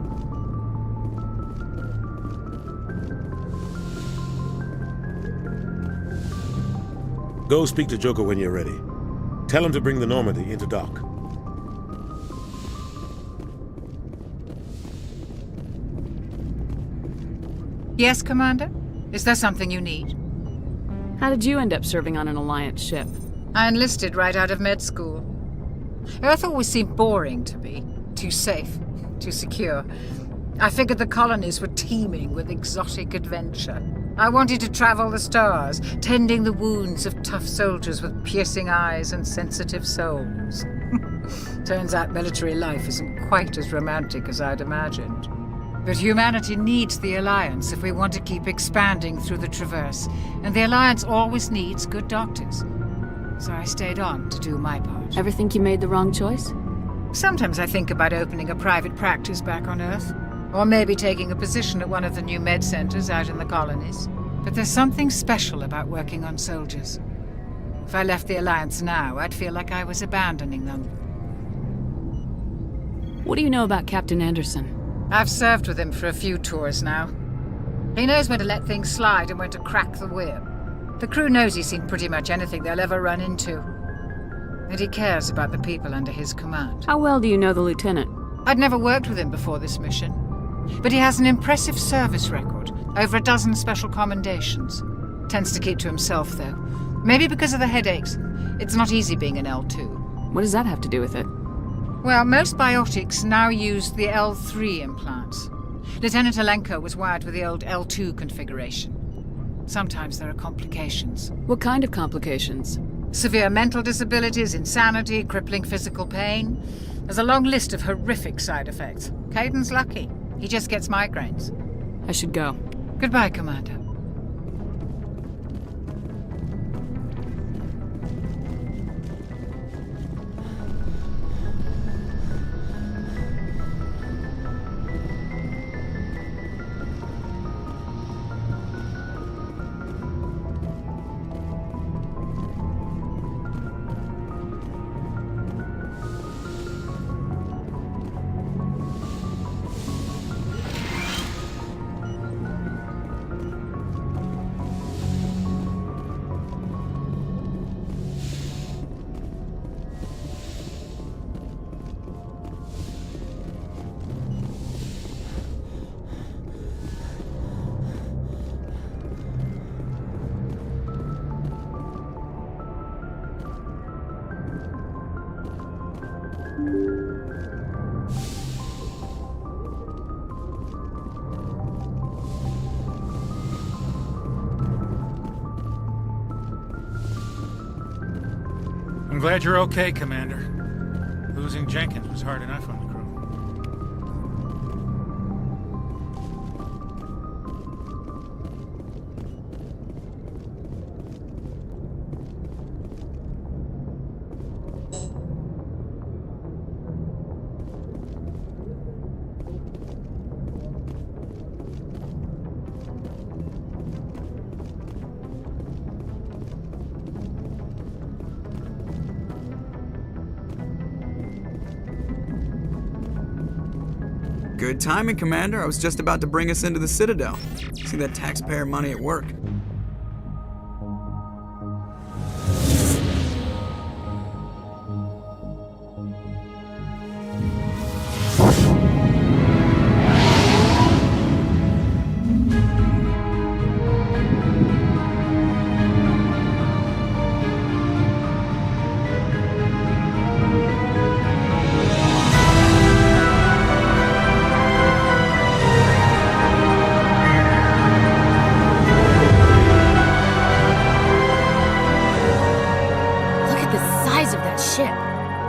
Go speak to Joker when you're ready. Tell him to bring the Normandy into dock. Yes, Commander? Is there something you need? How did you end up serving on an Alliance ship? I enlisted right out of med school. Earth always seemed boring to me. Too safe, too secure. I figured the colonies were teeming with exotic adventure. I wanted to travel the stars, tending the wounds of tough soldiers with piercing eyes and sensitive souls. Turns out military life isn't quite as romantic as I'd imagined. But humanity needs the Alliance if we want to keep expanding through the Traverse, and the Alliance always needs good doctors. So I stayed on to do my part. Ever think you made the wrong choice? Sometimes I think about opening a private practice back on Earth. Or maybe taking a position at one of the new med centers out in the colonies. But there's something special about working on soldiers. If I left the Alliance now, I'd feel like I was abandoning them. What do you know about Captain Anderson? I've served with him for a few tours now. He knows when to let things slide and when to crack the whip. The crew knows he's seen pretty much anything they'll ever run into. And he cares about the people under his command. How well do you know the lieutenant? I'd never worked with him before this mission. But he has an impressive service record, over a dozen special commendations. Tends to keep to himself, though. Maybe because of the headaches. It's not easy being an L2. What does that have to do with it? Well, most biotics now use the L3 implants. Lieutenant Alenko was wired with the old L2 configuration. Sometimes there are complications. What kind of complications? Severe mental disabilities, insanity, crippling physical pain. There's a long list of horrific side effects. Caden's lucky. He just gets migraines. I should go. Goodbye, Commander. I'm glad you're okay, Commander. Losing Jenkins was hard enough on the crew. Good timing, Commander. I was just about to bring us into the Citadel. See that taxpayer money at work.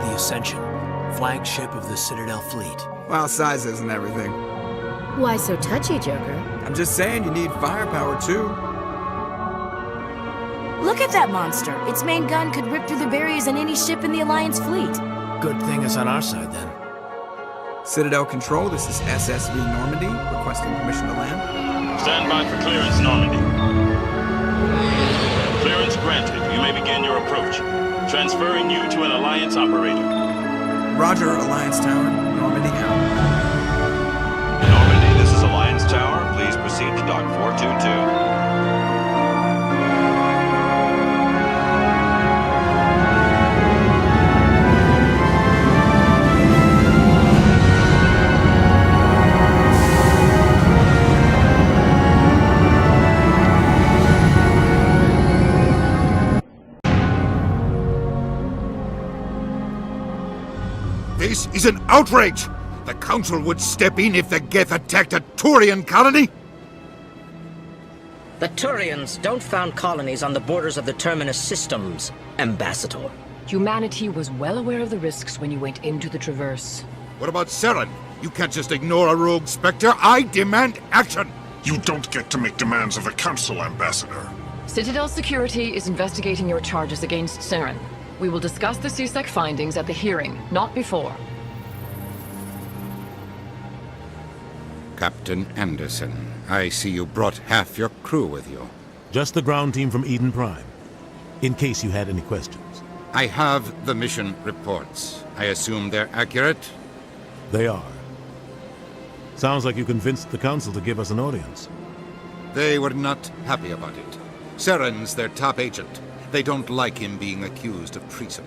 The Ascension, flagship of the Citadel fleet. Well, size isn't everything. Why so touchy, Joker? I'm just saying you need firepower, too. Look at that monster. Its main gun could rip through the barriers in any ship in the Alliance fleet. Good thing it's on our side, then. Citadel Control, this is SSV Normandy, requesting permission to land. Stand by for clearance, Normandy. Clearance granted. You may begin your approach. Transferring you to an Alliance operator. Roger, Alliance Tower. Normandy out. Normandy, this is Alliance Tower. Please proceed to Dock 422. This is an outrage! The Council would step in if the Geth attacked a Turian colony? The Turians don't found colonies on the borders of the Terminus systems, Ambassador. Humanity was well aware of the risks when you went into the Traverse. What about Saren? You can't just ignore a rogue Spectre. I demand action! You don't get to make demands of the Council, Ambassador. Citadel Security is investigating your charges against Saren. We will discuss the CSEC findings at the hearing, not before. Captain Anderson, I see you brought half your crew with you. Just the ground team from Eden Prime, in case you had any questions. I have the mission reports. I assume they're accurate? They are. Sounds like you convinced the Council to give us an audience. They were not happy about it. Saren's their top agent. They don't like him being accused of treason.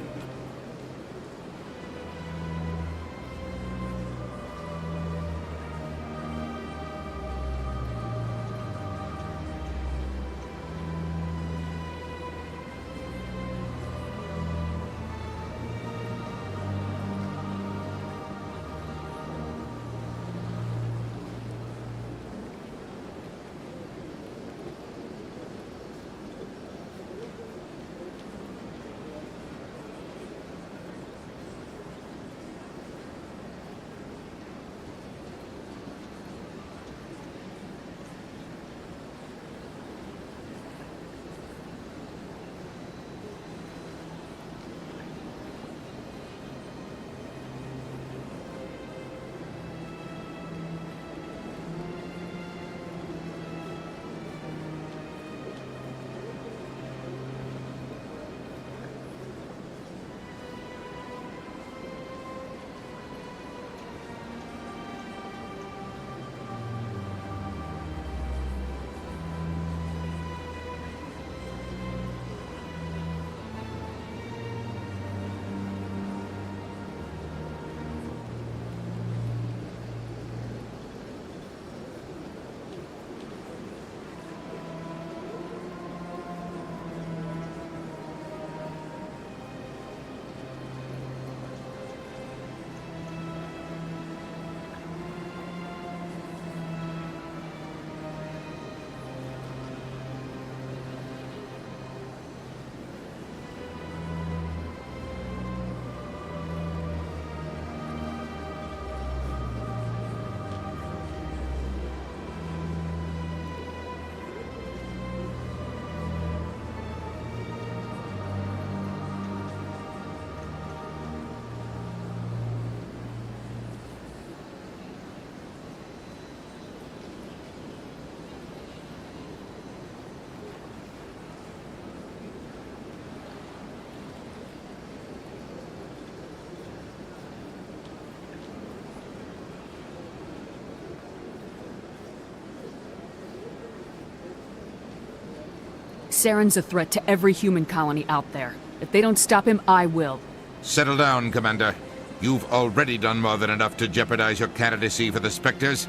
Saren's a threat to every human colony out there. If they don't stop him, I will. Settle down, Commander. You've already done more than enough to jeopardize your candidacy for the Spectres.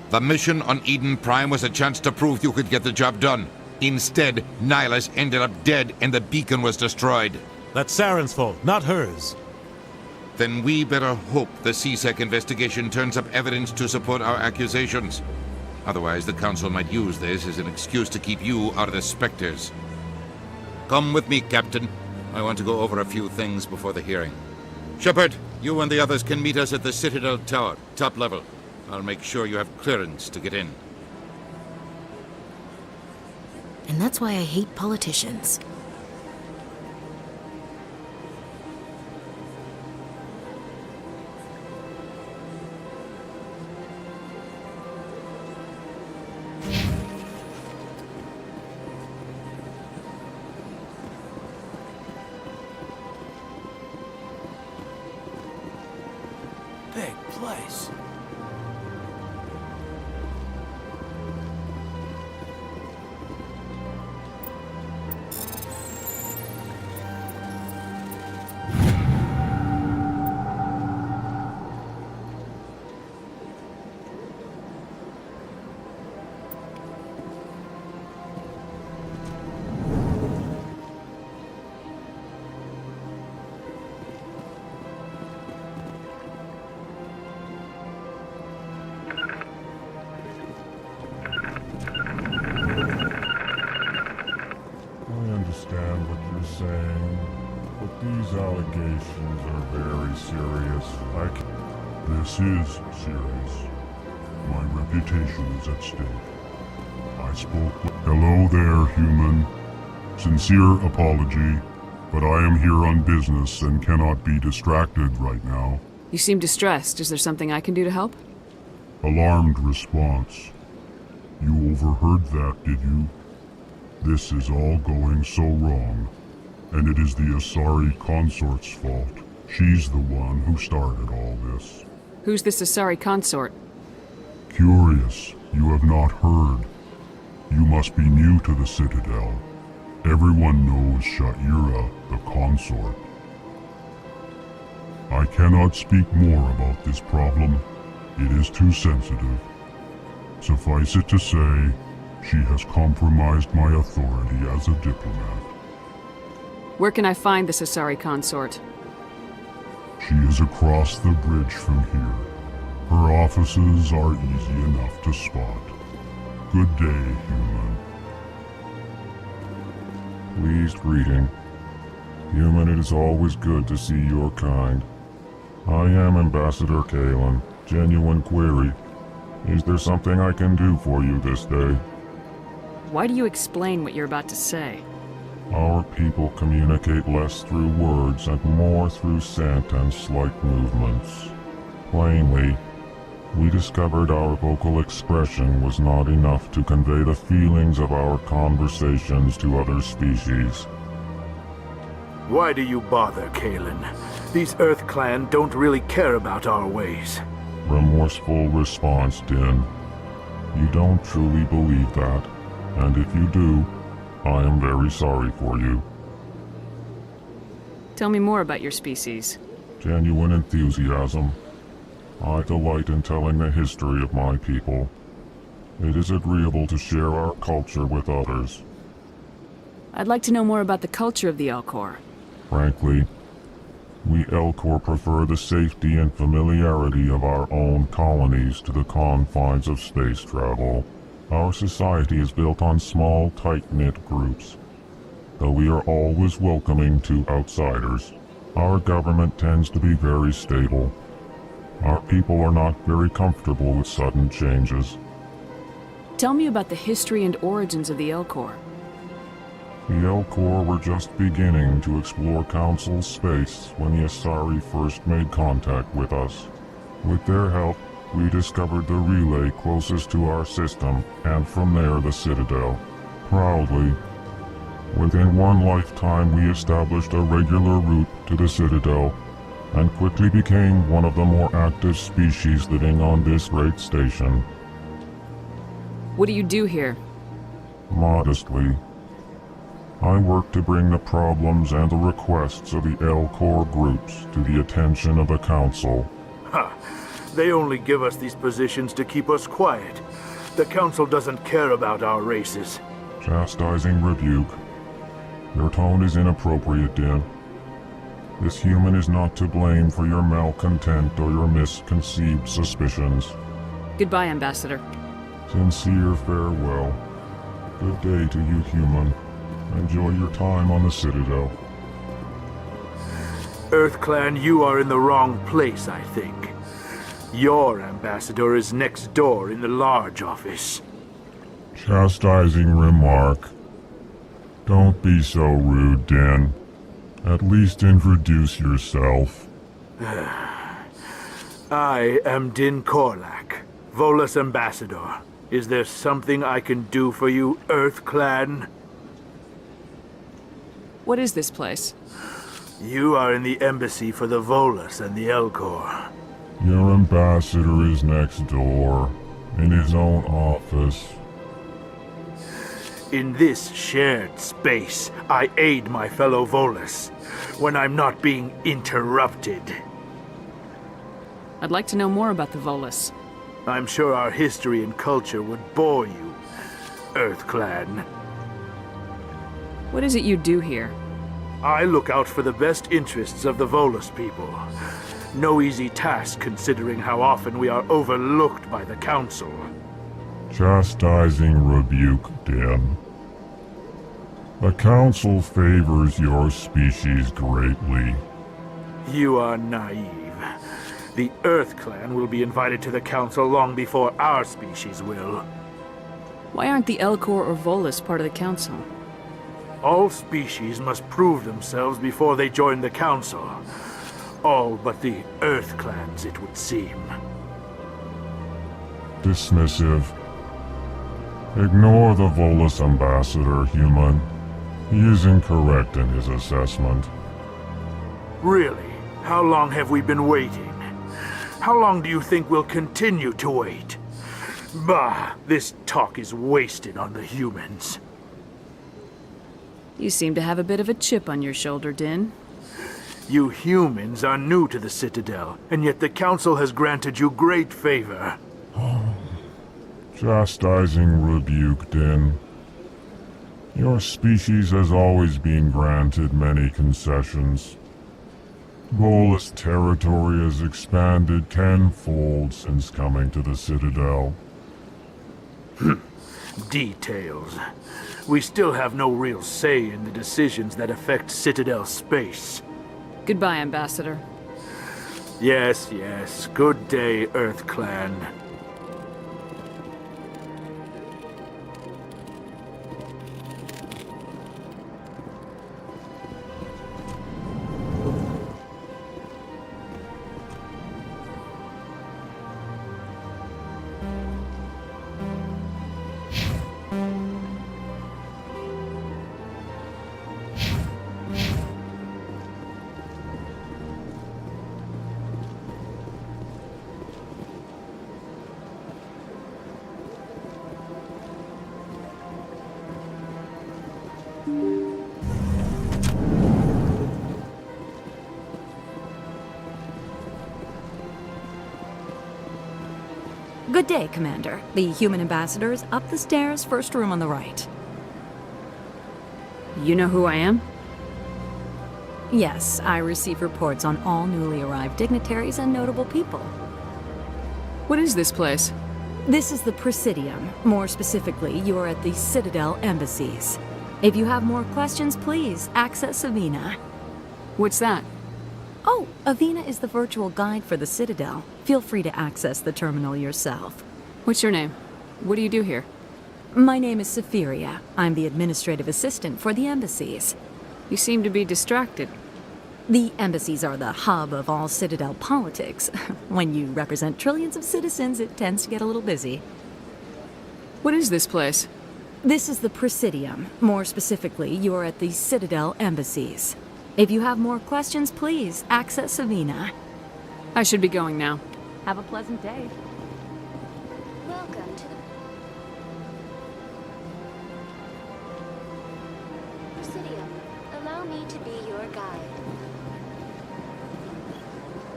The mission on Eden Prime was a chance to prove you could get the job done. Instead, Nihilus ended up dead and the beacon was destroyed. That's Saren's fault, not hers. Then we better hope the CSEC investigation turns up evidence to support our accusations. Otherwise, the Council might use this as an excuse to keep you out of the Spectres. Come with me, Captain. I want to go over a few things before the hearing. Shepard, you and the others can meet us at the Citadel Tower, top level. I'll make sure you have clearance to get in. And that's why I hate politicians. Big place. Understand what you're saying, but these allegations are very serious. This is serious. My reputation is at stake. I spoke with... Hello there, human. Sincere apology, but I am here on business and cannot be distracted right now. You seem distressed. Is there something I can do to help? Alarmed response. You overheard that, did you? This is all going so wrong, and it is the Asari consort's fault. She's the one who started all this. Who's this Asari consort? Curious, you have not heard. You must be new to the Citadel. Everyone knows Sha'ira, the consort. I cannot speak more about this problem. It is too sensitive. Suffice it to say, she has compromised my authority as a diplomat. Where can I find this Asari consort? She is across the bridge from here. Her offices are easy enough to spot. Good day, human. Pleased greeting. Human, it is always good to see your kind. I am Ambassador Kalen. Genuine query. Is there something I can do for you this day? Why do you explain what you're about to say? Our people communicate less through words and more through scent and slight movements. Plainly, we discovered our vocal expression was not enough to convey the feelings of our conversations to other species. Why do you bother, Kalen? These Earth Clan don't really care about our ways. Remorseful response, Din. You don't truly believe that. And if you do, I am very sorry for you. Tell me more about your species. Genuine enthusiasm. I delight in telling the history of my people. It is agreeable to share our culture with others. I'd like to know more about the culture of the Elcor. Frankly, we Elcor prefer the safety and familiarity of our own colonies to the confines of space travel. Our society is built on small, tight-knit groups. Though we are always welcoming to outsiders, our government tends to be very stable. Our people are not very comfortable with sudden changes. Tell me about the history and origins of the Elcor. The Elcor were just beginning to explore Council space when the Asari first made contact with us. With their help, we discovered the relay closest to our system, and from there the Citadel. Proudly, within one lifetime we established a regular route to the Citadel, and quickly became one of the more active species living on this great station. What do you do here? Modestly. I work to bring the problems and the requests of the Elcor groups to the attention of the Council. Ha! They only give us these positions to keep us quiet. The Council doesn't care about our races. Chastising rebuke. Your tone is inappropriate, Din. This human is not to blame for your malcontent or your misconceived suspicions. Goodbye, Ambassador. Sincere farewell. Good day to you, human. Enjoy your time on the Citadel. EarthClan, you are in the wrong place, I think. Your ambassador is next door in the large office. Chastising remark. Don't be so rude, Din. At least introduce yourself. I am Din Korlak, Volus ambassador. Is there something I can do for you, EarthClan? What is this place? You are in the embassy for the Volus and the Elcor. Your ambassador is next door, in his own office. In this shared space, I aid my fellow Volus when I'm not being interrupted. I'd like to know more about the Volus. I'm sure our history and culture would bore you, EarthClan. What is it you do here? I look out for the best interests of the Volus people. No easy task considering how often we are overlooked by the Council. Chastising rebuke, Din. The Council favors your species greatly. You are naive. The EarthClan will be invited to the Council long before our species will. Why aren't the Elcor or Volus part of the Council? All species must prove themselves before they join the Council. All but the EarthClans, it would seem. Dismissive. Ignore the Volus ambassador, human. He is incorrect in his assessment. Really? How long have we been waiting? How long do you think we'll continue to wait? Bah, this talk is wasted on the humans. You seem to have a bit of a chip on your shoulder, Din. You humans are new to the Citadel, and yet the Council has granted you great favor. Chastising rebuke, Din. Your species has always been granted many concessions. Volus territory has expanded tenfold since coming to the Citadel. Details. We still have no real say in the decisions that affect Citadel space. Goodbye, Ambassador. Yes, yes. Good day, EarthClan. Good day, Commander. The human ambassador is up the stairs, first room on the right. You know who I am? Yes, I receive reports on all newly arrived dignitaries and notable people. What is this place? This is the Presidium. More specifically, you are at the Citadel embassies. If you have more questions, please access Avina. What's that? Oh, Avina is the virtual guide for the Citadel. Feel free to access the terminal yourself. What's your name? What do you do here? My name is Safiria. I'm the administrative assistant for the embassies. You seem to be distracted. The embassies are the hub of all Citadel politics. When you represent trillions of citizens, it tends to get a little busy. What is this place? This is the Presidium. More specifically, you are at the Citadel embassies. If you have more questions, please access Avina. I should be going now. Have a pleasant day. Welcome to the me to be your guide.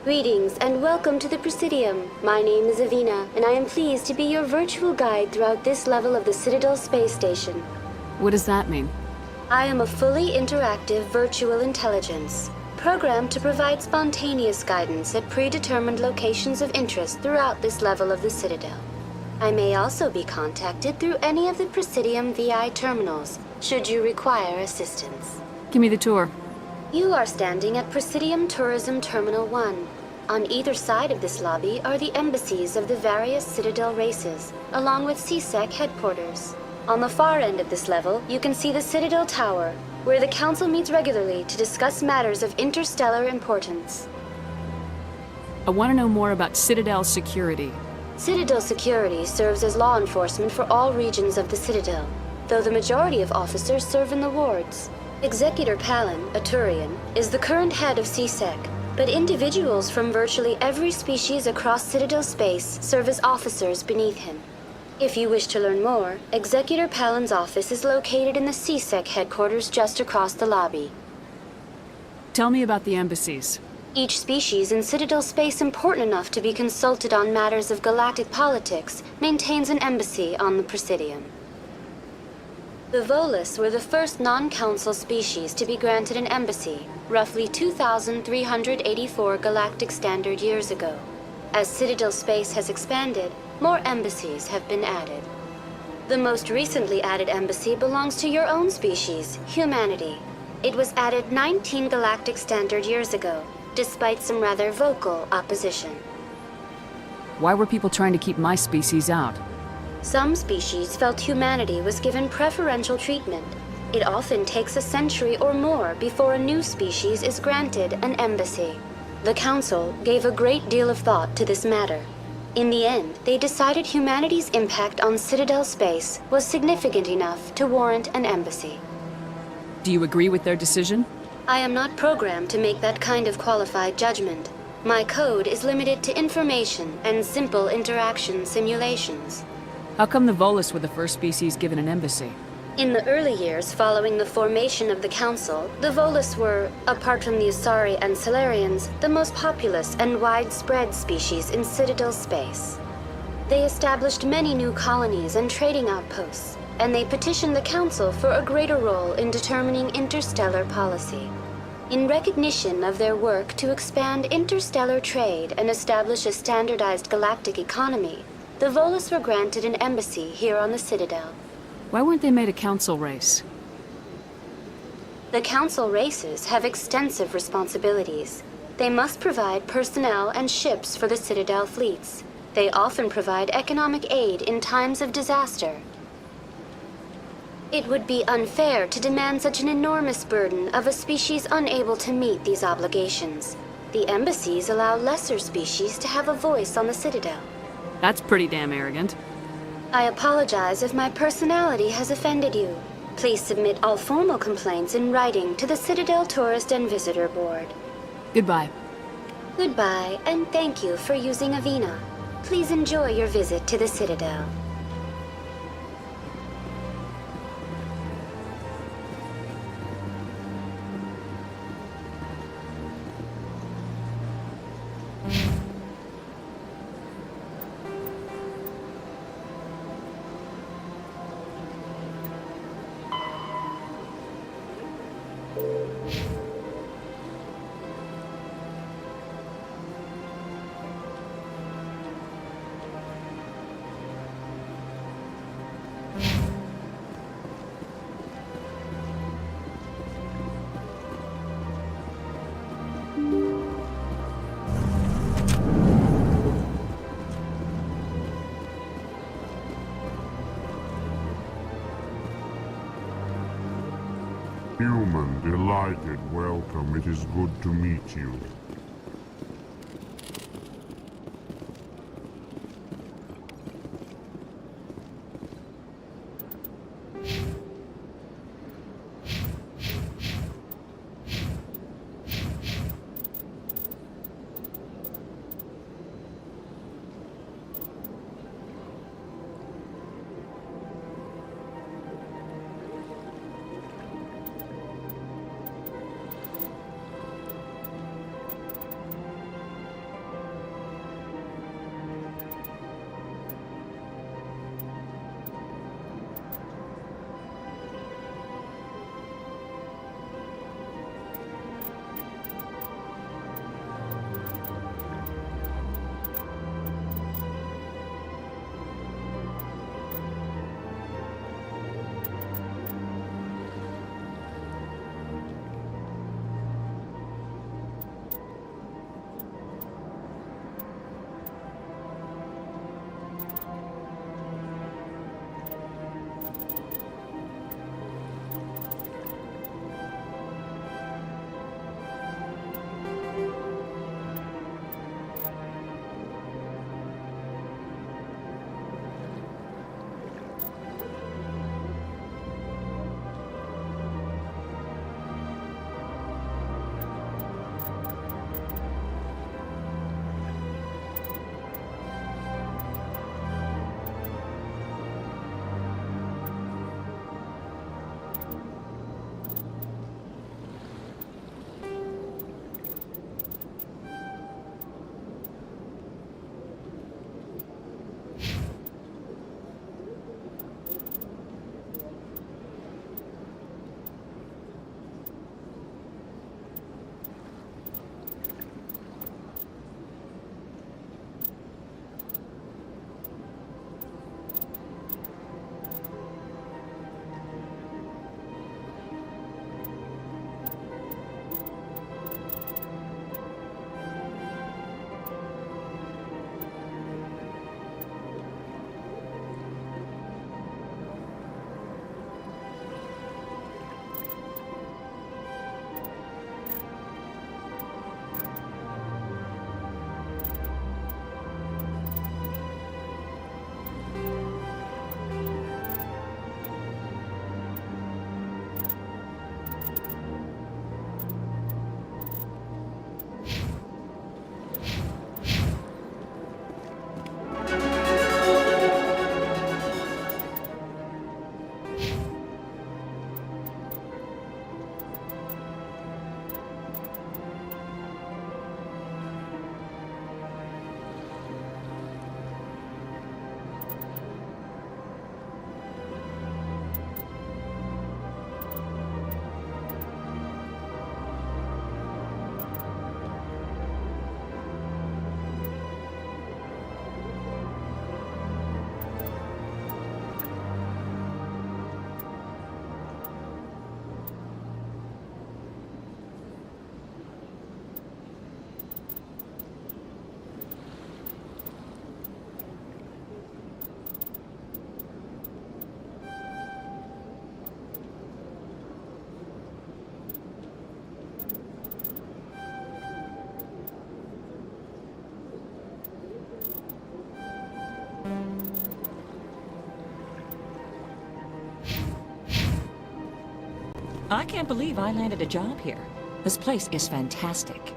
Greetings and welcome to the Presidium. My name is Avina, and I am pleased to be your virtual guide throughout this level of the Citadel space station. What does that mean? I am a fully interactive virtual intelligence, programmed to provide spontaneous guidance at predetermined locations of interest throughout this level of the Citadel. I may also be contacted through any of the Presidium VI terminals, should you require assistance. Give me the tour. You are standing at Presidium Tourism Terminal 1. On either side of this lobby are the embassies of the various Citadel races, along with CSEC headquarters. On the far end of this level, you can see the Citadel Tower, where the Council meets regularly to discuss matters of interstellar importance. I want to know more about Citadel security. Citadel security serves as law enforcement for all regions of the Citadel, though the majority of officers serve in the wards. Executor Palin, a Turian, is the current head of CSEC, but individuals from virtually every species across Citadel space serve as officers beneath him. If you wish to learn more, Executor Palin's office is located in the CSEC headquarters just across the lobby. Tell me about the embassies. Each species in Citadel space important enough to be consulted on matters of galactic politics maintains an embassy on the Presidium. The Volus were the first non-council species to be granted an embassy, roughly 2,384 galactic standard years ago. As Citadel space has expanded, more embassies have been added. The most recently added embassy belongs to your own species, humanity. It was added 19 galactic standard years ago, despite some rather vocal opposition. Why were people trying to keep my species out? Some species felt humanity was given preferential treatment. It often takes a century or more before a new species is granted an embassy. The Council gave a great deal of thought to this matter. In the end, they decided humanity's impact on Citadel space was significant enough to warrant an embassy. Do you agree with their decision? I am not programmed to make that kind of qualified judgment. My code is limited to information and simple interaction simulations. How come the Volus were the first species given an embassy? In the early years following the formation of the Council, the Volus were, apart from the Asari and Salarians, the most populous and widespread species in Citadel space. They established many new colonies and trading outposts, and they petitioned the Council for a greater role in determining interstellar policy. In recognition of their work to expand interstellar trade and establish a standardized galactic economy, the Volus were granted an embassy here on the Citadel. Why weren't they made a council race? The council races have extensive responsibilities. They must provide personnel and ships for the Citadel fleets. They often provide economic aid in times of disaster. It would be unfair to demand such an enormous burden of a species unable to meet these obligations. The embassies allow lesser species to have a voice on the Citadel. That's pretty damn arrogant. I apologize if my personality has offended you. Please submit all formal complaints in writing to the Citadel Tourist and Visitor Board. Goodbye. Goodbye, and thank you for using Avina. Please enjoy your visit to the Citadel. Human, delighted, welcome. It is good to meet you. I can't believe I landed a job here. This place is fantastic.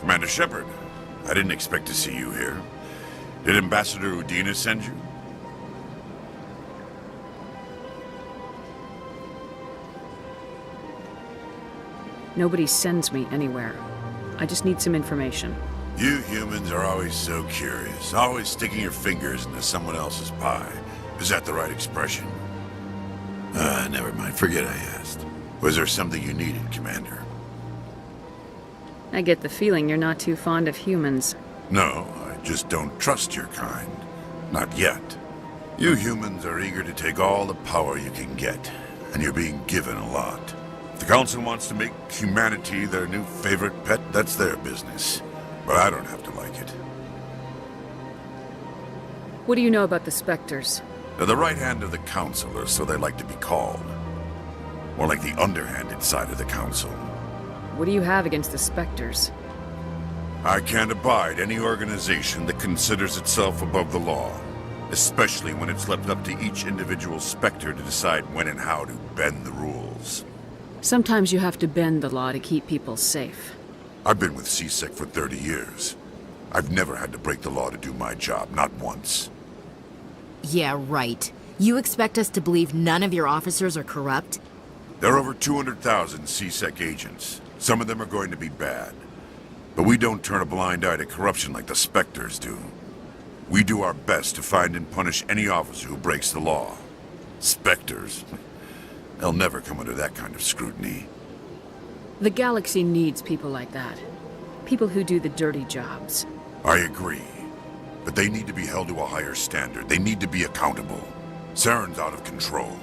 Commander Shepard, I didn't expect to see you here. Did Ambassador Udina send you? Nobody sends me anywhere. I just need some information. You humans are always so curious, always sticking your fingers into someone else's pie. Is that the right expression? Never mind, forget I asked. Was there something you needed, Commander? I get the feeling you're not too fond of humans. No, I just don't trust your kind. Not yet. You humans are eager to take all the power you can get, and you're being given a lot. If the Council wants to make humanity their new favorite pet, that's their business. But I don't have to like it. What do you know about the Spectres? They're the right hand of the Council, or so they like to be called. More like the underhanded side of the Council. What do you have against the Spectres? I can't abide any organization that considers itself above the law, especially when it's left up to each individual Spectre to decide when and how to bend the rules. Sometimes you have to bend the law to keep people safe. I've been with C-Sec for 30 years. I've never had to break the law to do my job, not once. Yeah, right. You expect us to believe none of your officers are corrupt? There are over 200,000 C-Sec agents. Some of them are going to be bad. But we don't turn a blind eye to corruption like the Spectres do. We do our best to find and punish any officer who breaks the law. Spectres? They'll never come under that kind of scrutiny. The Galaxy needs people like that. People who do the dirty jobs. I agree. But they need to be held to a higher standard. They need to be accountable. Saren's out of control.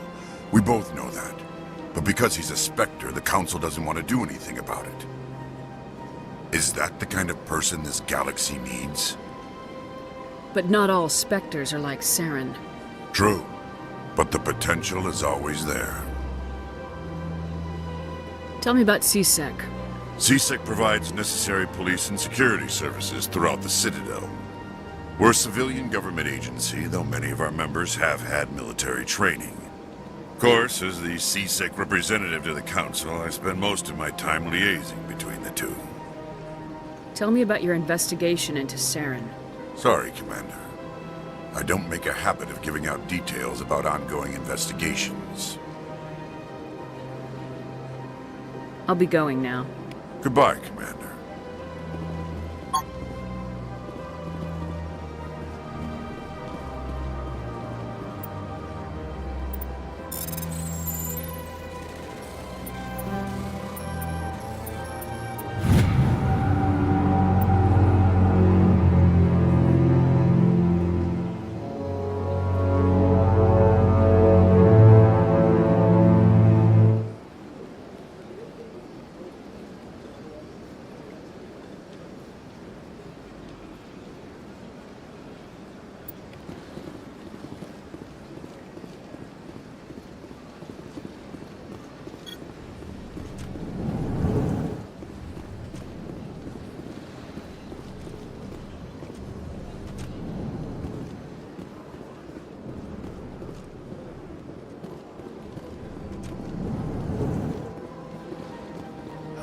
We both know that. But because he's a Spectre, the Council doesn't want to do anything about it. Is that the kind of person this galaxy needs? But not all Spectres are like Saren. True. But the potential is always there. Tell me about C-Sec. C-Sec provides necessary police and security services throughout the Citadel. We're a civilian government agency, though many of our members have had military training. Of course, as the C-Sec representative to the Council, I spend most of my time liaising between the two. Tell me about your investigation into Saren. Sorry, Commander. I don't make a habit of giving out details about ongoing investigations. I'll be going now. Goodbye, Commander.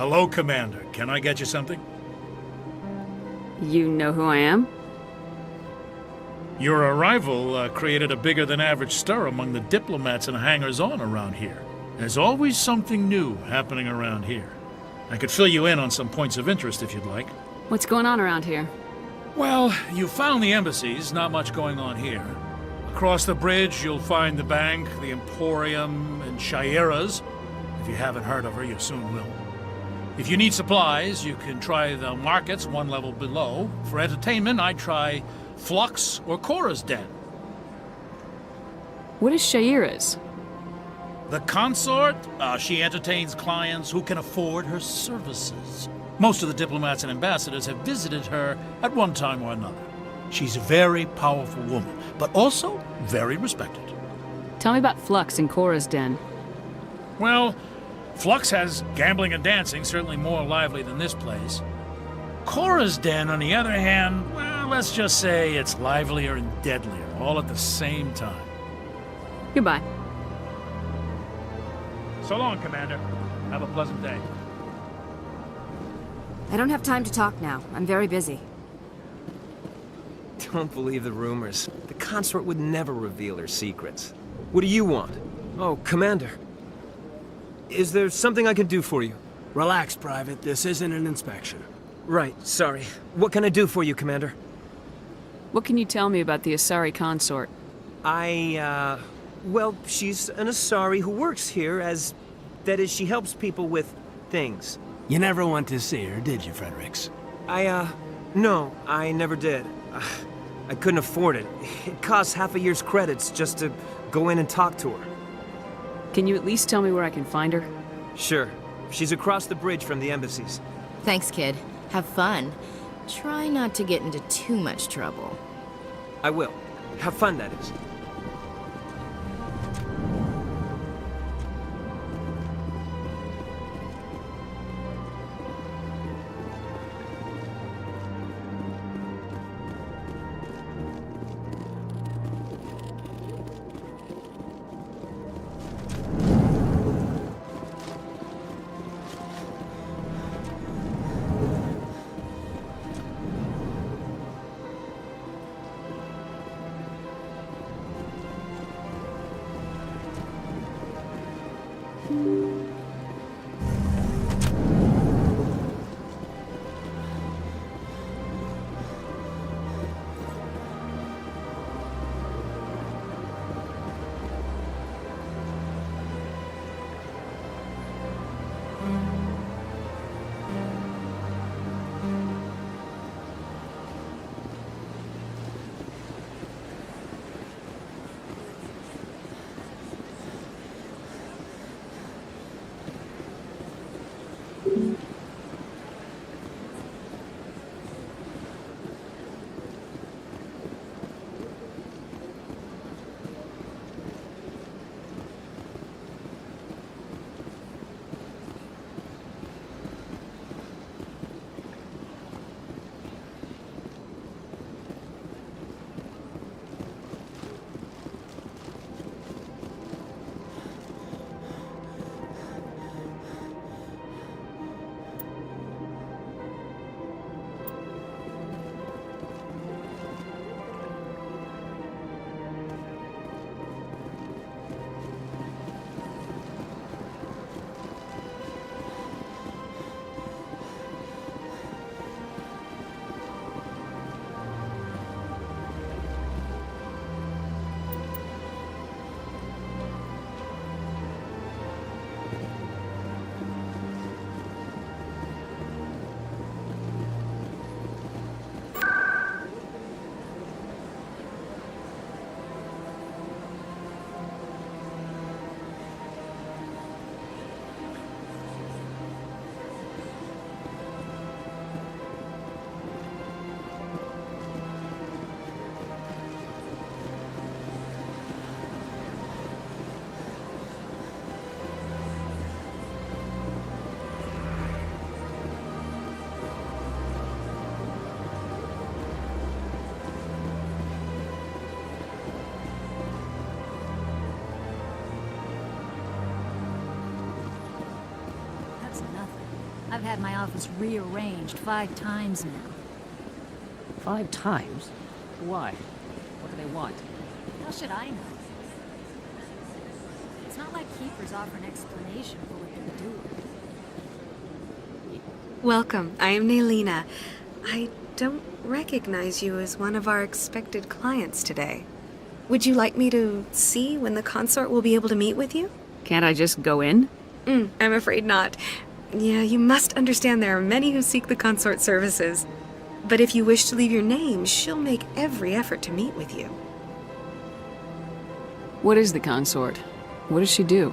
Hello, Commander. Can I get you something? You know who I am? Your arrival created a bigger-than-average stir among the diplomats and hangers-on around here. There's always something new happening around here. I could fill you in on some points of interest if you'd like. What's going on around here? Well, you found the embassies, not much going on here. Across the bridge, you'll find the bank, the Emporium, and Shayera's. If you haven't heard of her, you soon will. If you need supplies, you can try the markets one level below. For entertainment, I'd try Flux or Cora's Den. What is Shayera's? The consort, she entertains clients who can afford her services. Most of the diplomats and ambassadors have visited her at one time or another. She's a very powerful woman, but also very respected. Tell me about Flux and Cora's Den. Well, Flux has gambling and dancing, certainly more lively than this place. Cora's Den, on the other hand, well, let's just say it's livelier and deadlier, all at the same time. Goodbye. So long, Commander. Have a pleasant day. I don't have time to talk now. I'm very busy. Don't believe the rumors. The consort would never reveal her secrets. What do you want? Oh, Commander. Is there something I can do for you? Relax, Private. This isn't an inspection. Right, sorry. What can I do for you, Commander? What can you tell me about the Asari consort? Well, she's an Asari who works here that is, she helps people with things. You never went to see her, did you, Fredericks? No, I never did. I couldn't afford it. It costs half a year's credits just to go in and talk to her. Can you at least tell me where I can find her? Sure. She's across the bridge from the embassies. Thanks, kid. Have fun. Try not to get into too much trouble. I will. Have fun, that is. I've had my office rearranged 5 times now. 5 times? Why? What do they want? How should I know? It's not like keepers offer an explanation for what they're doing. Welcome. I am Nelina. I don't recognize you as one of our expected clients today. Would you like me to see when the consort will be able to meet with you? Can't I just go in? I'm afraid not. Yeah, you must understand there are many who seek the consort services. But if you wish to leave your name, she'll make every effort to meet with you. What is the consort? What does she do?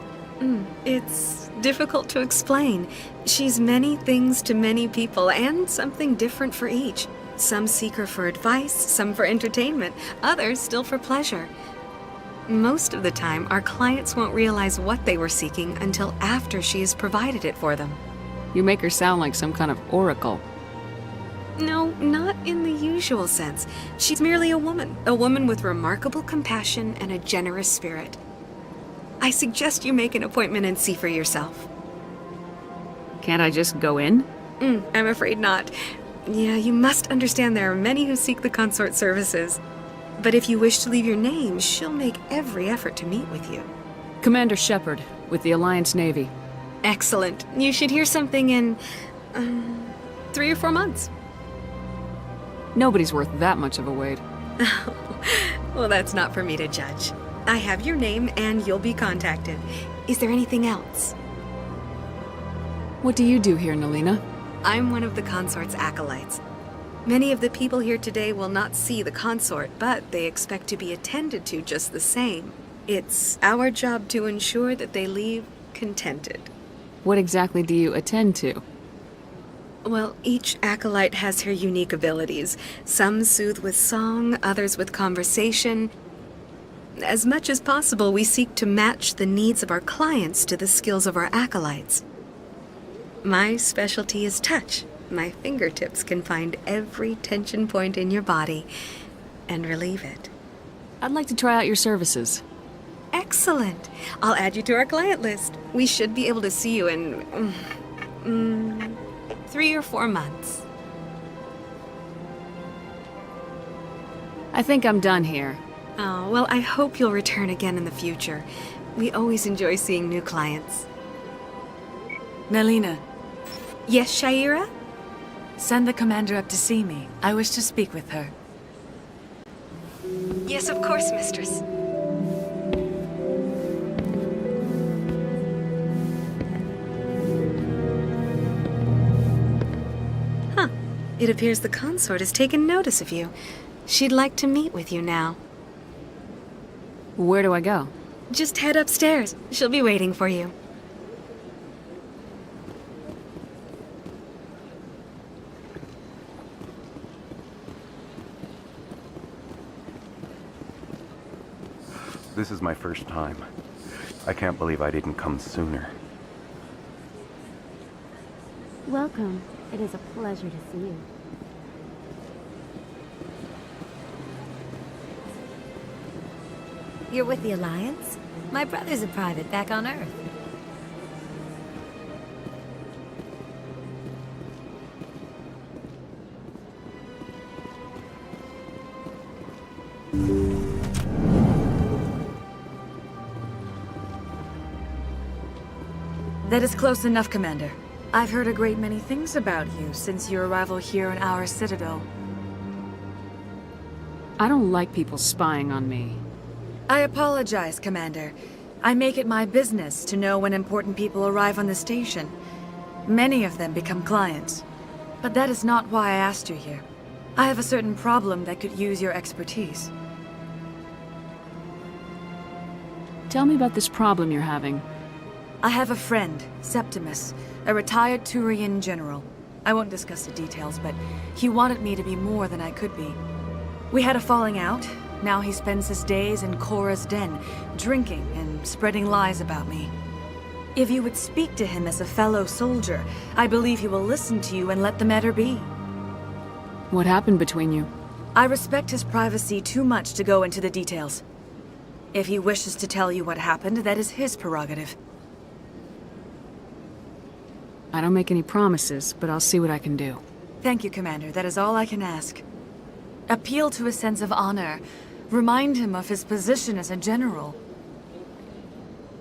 It's difficult to explain. She's many things to many people, and something different for each. Some seek her for advice, some for entertainment, others still for pleasure. Most of the time, our clients won't realize what they were seeking until after she has provided it for them. You make her sound like some kind of oracle. No, not in the usual sense. She's merely a woman with remarkable compassion and a generous spirit. I suggest you make an appointment and see for yourself. Can't I just go in? I'm afraid not. Yeah, you must understand there are many who seek the consort services. But if you wish to leave your name, she'll make every effort to meet with you. Commander Shepard, with the Alliance Navy. Excellent. You should hear something in 3 or 4 months. Nobody's worth that much of a wait. Well, that's not for me to judge. I have your name and you'll be contacted. Is there anything else? What do you do here, Nelina? I'm one of the consort's acolytes. Many of the people here today will not see the consort, but they expect to be attended to just the same. It's our job to ensure that they leave contented. What exactly do you attend to? Well, each acolyte has her unique abilities. Some soothe with song, others with conversation. As much as possible, we seek to match the needs of our clients to the skills of our acolytes. My specialty is touch. My fingertips can find every tension point in your body and relieve it. I'd like to try out your services. Excellent. I'll add you to our client list. We should be able to see you in 3 or 4 months. I think I'm done here. Oh, well, I hope you'll return again in the future. We always enjoy seeing new clients. Nelina. Yes, Sha'ira? Send the commander up to see me. I wish to speak with her. Yes, of course, mistress. Huh. It appears the consort has taken notice of you. She'd like to meet with you now. Where do I go? Just head upstairs. She'll be waiting for you. This is my first time. I can't believe I didn't come sooner. Welcome. It is a pleasure to see you. You're with the Alliance? My brother's a private back on Earth. That is close enough, Commander. I've heard a great many things about you since your arrival here in our citadel. I don't like people spying on me. I apologize, Commander. I make it my business to know when important people arrive on the station. Many of them become clients. But that is not why I asked you here. I have a certain problem that could use your expertise. Tell me about this problem you're having. I have a friend, Septimus, a retired Turian general. I won't discuss the details, but he wanted me to be more than I could be. We had a falling out. Now he spends his days in Korra's den, drinking and spreading lies about me. If you would speak to him as a fellow soldier, I believe he will listen to you and let the matter be. What happened between you? I respect his privacy too much to go into the details. If he wishes to tell you what happened, that is his prerogative. I don't make any promises, but I'll see what I can do. Thank you, Commander. That is all I can ask. Appeal to his sense of honor. Remind him of his position as a general.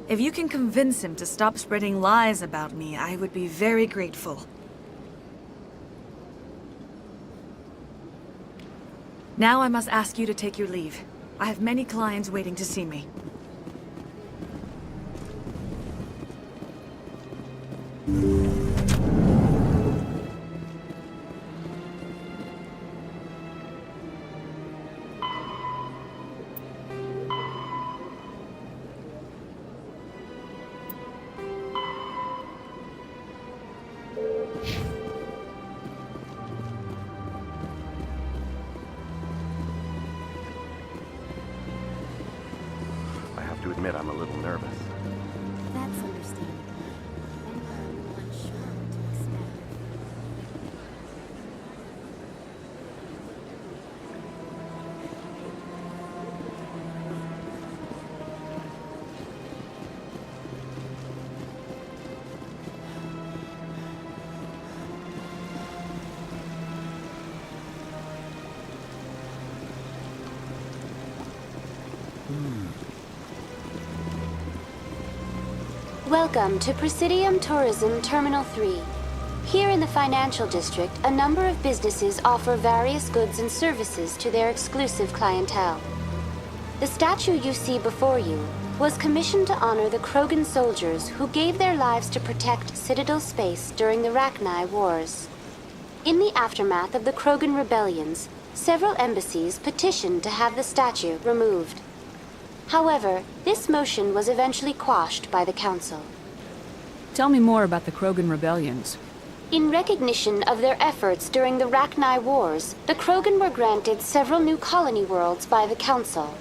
If you can convince him to stop spreading lies about me, I would be very grateful. Now I must ask you to take your leave. I have many clients waiting to see me. I have to admit I'm a little nervous. That's understandable. I'm unsure what to expect. Welcome to Presidium Tourism Terminal 3. Here in the financial district, a number of businesses offer various goods and services to their exclusive clientele. The statue you see before you was commissioned to honor the Krogan soldiers who gave their lives to protect Citadel space during the Rachni Wars. In the aftermath of the Krogan rebellions, several embassies petitioned to have the statue removed. However, this motion was eventually quashed by the Council. Tell me more about the Krogan rebellions. In recognition of their efforts during the Rachni Wars, the Krogan were granted several new colony worlds by the Council.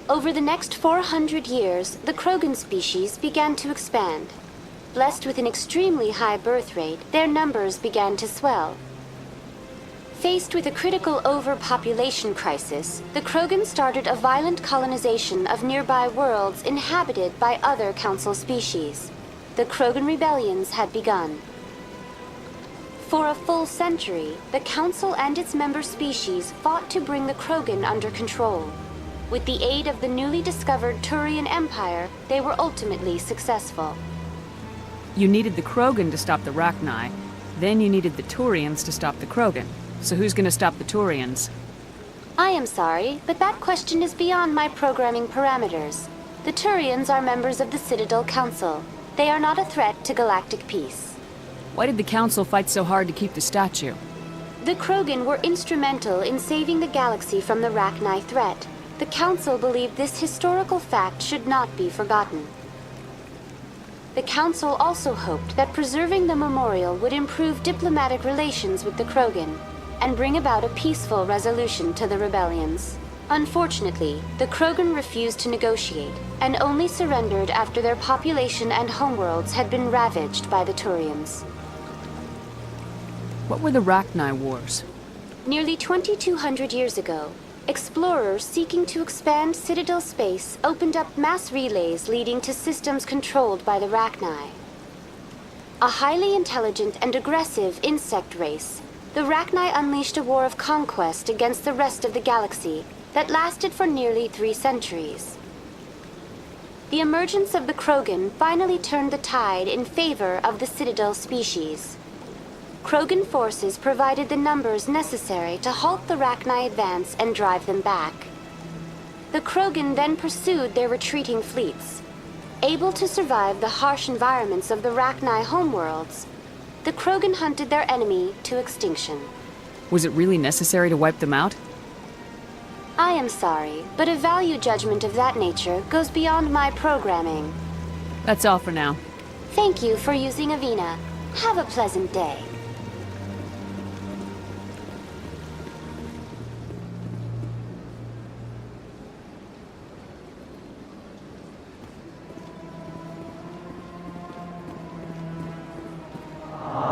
Over the next 400 years, the Krogan species began to expand. Blessed with an extremely high birth rate, their numbers began to swell. Faced with a critical overpopulation crisis, the Krogan started a violent colonization of nearby worlds inhabited by other Council species. The Krogan rebellions had begun. For a full century, the Council and its member species fought to bring the Krogan under control. With the aid of the newly discovered Turian Empire, they were ultimately successful. You needed the Krogan to stop the Rachni, then you needed the Turians to stop the Krogan. So who's gonna stop the Turians? I am sorry, but that question is beyond my programming parameters. The Turians are members of the Citadel Council. They are not a threat to galactic peace. Why did the Council fight so hard to keep the statue? The Krogan were instrumental in saving the galaxy from the Rachni threat. The Council believed this historical fact should not be forgotten. The Council also hoped that preserving the memorial would improve diplomatic relations with the Krogan and bring about a peaceful resolution to the rebellions. Unfortunately, the Krogan refused to negotiate and only surrendered after their population and homeworlds had been ravaged by the Turians. What were the Rachni Wars? Nearly 2,200 years ago, explorers seeking to expand Citadel space opened up mass relays leading to systems controlled by the Rachni. A highly intelligent and aggressive insect race, the Rachni unleashed a war of conquest against the rest of the galaxy that lasted for nearly 3 centuries. The emergence of the Krogan finally turned the tide in favor of the Citadel species. Krogan forces provided the numbers necessary to halt the Rachni advance and drive them back. The Krogan then pursued their retreating fleets. Able to survive the harsh environments of the Rachni homeworlds, the Krogan hunted their enemy to extinction. Was it really necessary to wipe them out? I am sorry, but a value judgment of that nature goes beyond my programming. That's all for now. Thank you for using Avina. Have a pleasant day.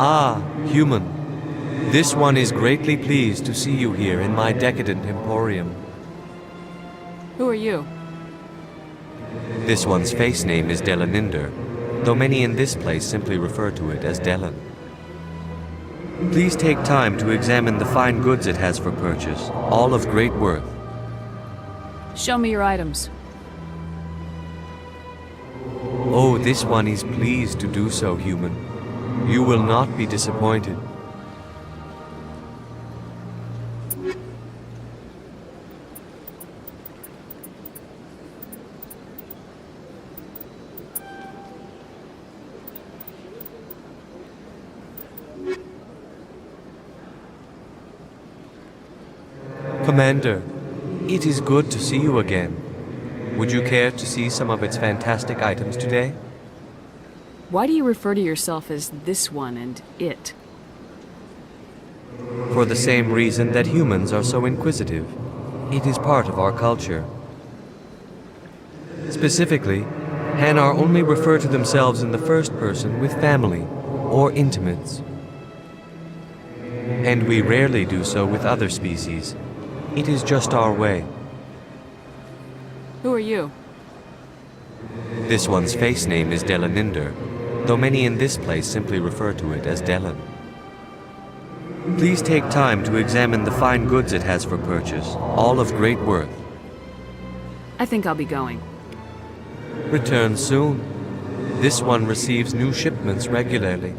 Ah, human. This one is greatly pleased to see you here in my decadent emporium. Who are you? This one's face name is Delaninder. though many in this place simply refer to it as Delenn. Please take time to examine the fine goods it has for purchase, all of great worth. Show me your items. Oh, this one is pleased to do so, human. You will not be disappointed. Commander, it is good to see you again. Would you care to see some of its fantastic items today? Why do you refer to yourself as this one and it? For the same reason that humans are so inquisitive. It is part of our culture. Specifically, Hanar only refer to themselves in the first person with family or intimates. And we rarely do so with other species. It is just our way. Who are you? This one's face name is Delaninder, though many in this place simply refer to it as Delenn. Please take time to examine the fine goods it has for purchase, all of great worth. I think I'll be going. Return soon. This one receives new shipments regularly.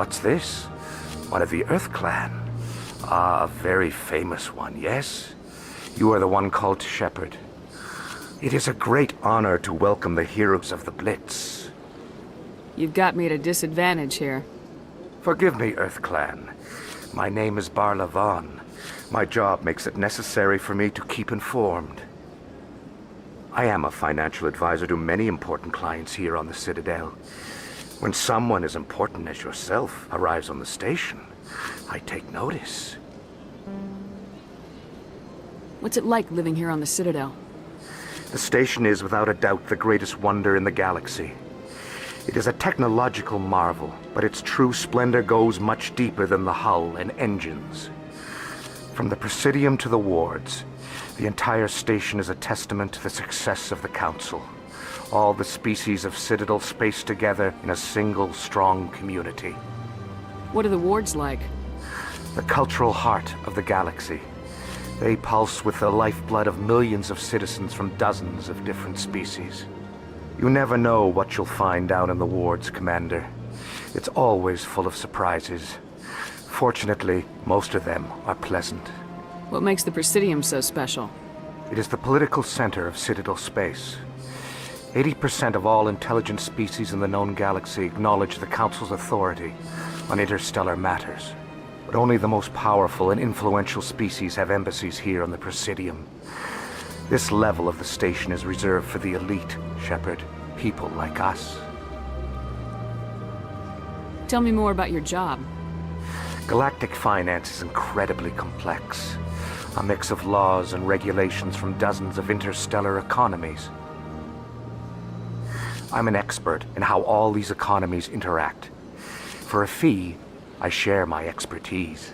What's this? One of the Earth Clan. Ah, a very famous one, yes? You are the one called Shepard. It is a great honor to welcome the heroes of the Blitz. You've got me at a disadvantage here. Forgive me, Earth Clan. My name is Barla Vaughn. My job makes it necessary for me to keep informed. I am a financial advisor to many important clients here on the Citadel. When someone as important as yourself arrives on the station, I take notice. What's it like living here on the Citadel? The station is without a doubt the greatest wonder in the galaxy. It is a technological marvel, but its true splendor goes much deeper than the hull and engines. From the Presidium to the wards, the entire station is a testament to the success of the Council. All the species of Citadel spaced together in a single, strong community. What are the wards like? The cultural heart of the galaxy. They pulse with the lifeblood of millions of citizens from dozens of different species. You never know what you'll find down in the wards, Commander. It's always full of surprises. Fortunately, most of them are pleasant. What makes the Presidium so special? It is the political center of Citadel space. 80% of all intelligent species in the known galaxy acknowledge the Council's authority on interstellar matters. But only the most powerful and influential species have embassies here on the Presidium. This level of the station is reserved for the elite, Shepard. People like us. Tell me more about your job. Galactic finance is incredibly complex. A mix of laws and regulations from dozens of interstellar economies. I'm an expert in how all these economies interact. For a fee, I share my expertise.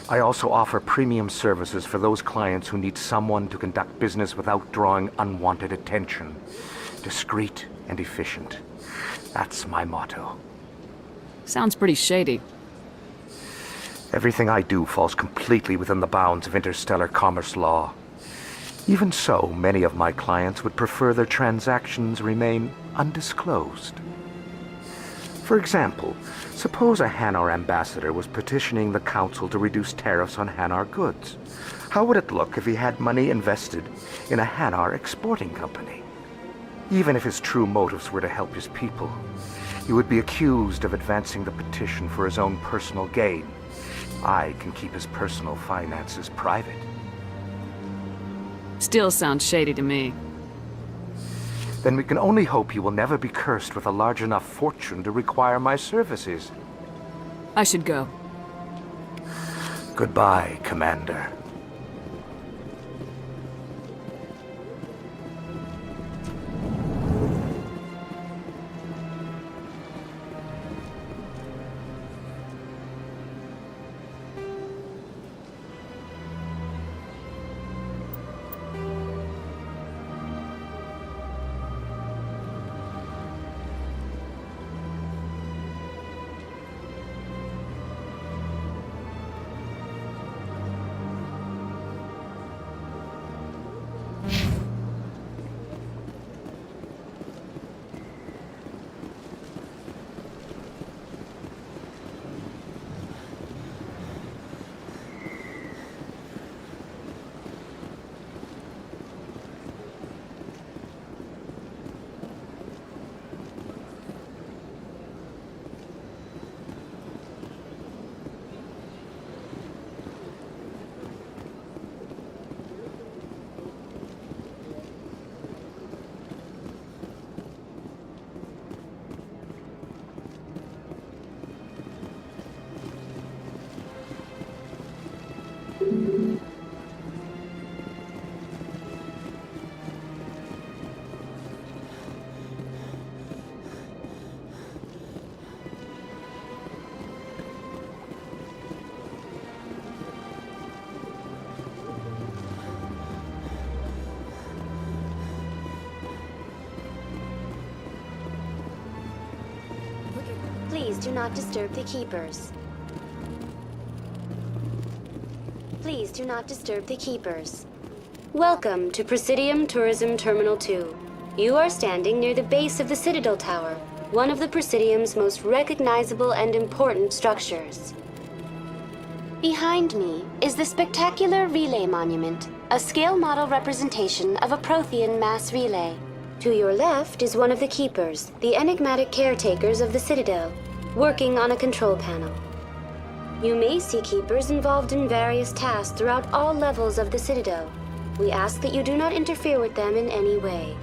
I also offer premium services for those clients who need someone to conduct business without drawing unwanted attention. Discreet and efficient. That's my motto. Sounds pretty shady. Everything I do falls completely within the bounds of interstellar commerce law. Even so, many of my clients would prefer their transactions remain undisclosed. For example, suppose a Hanar ambassador was petitioning the Council to reduce tariffs on Hanar goods. How would it look if he had money invested in a Hanar exporting company? Even if his true motives were to help his people, He would be accused of advancing the petition for his own personal gain. I can keep his personal finances private. Still sounds shady to me. Then we can only hope he will never be cursed with a large enough fortune to require my services. I should go. Goodbye, Commander. Please do not disturb the Keepers. Please do not disturb the Keepers. Welcome to Presidium Tourism Terminal 2. You are standing near the base of the Citadel Tower, one of the Presidium's most recognizable and important structures. Behind me is the spectacular Relay Monument, a scale model representation of a Prothean mass relay. To your left is one of the Keepers, the enigmatic caretakers of the Citadel, working on a control panel. You may see Keepers involved in various tasks throughout all levels of the Citadel. We ask that you do not interfere with them in any way.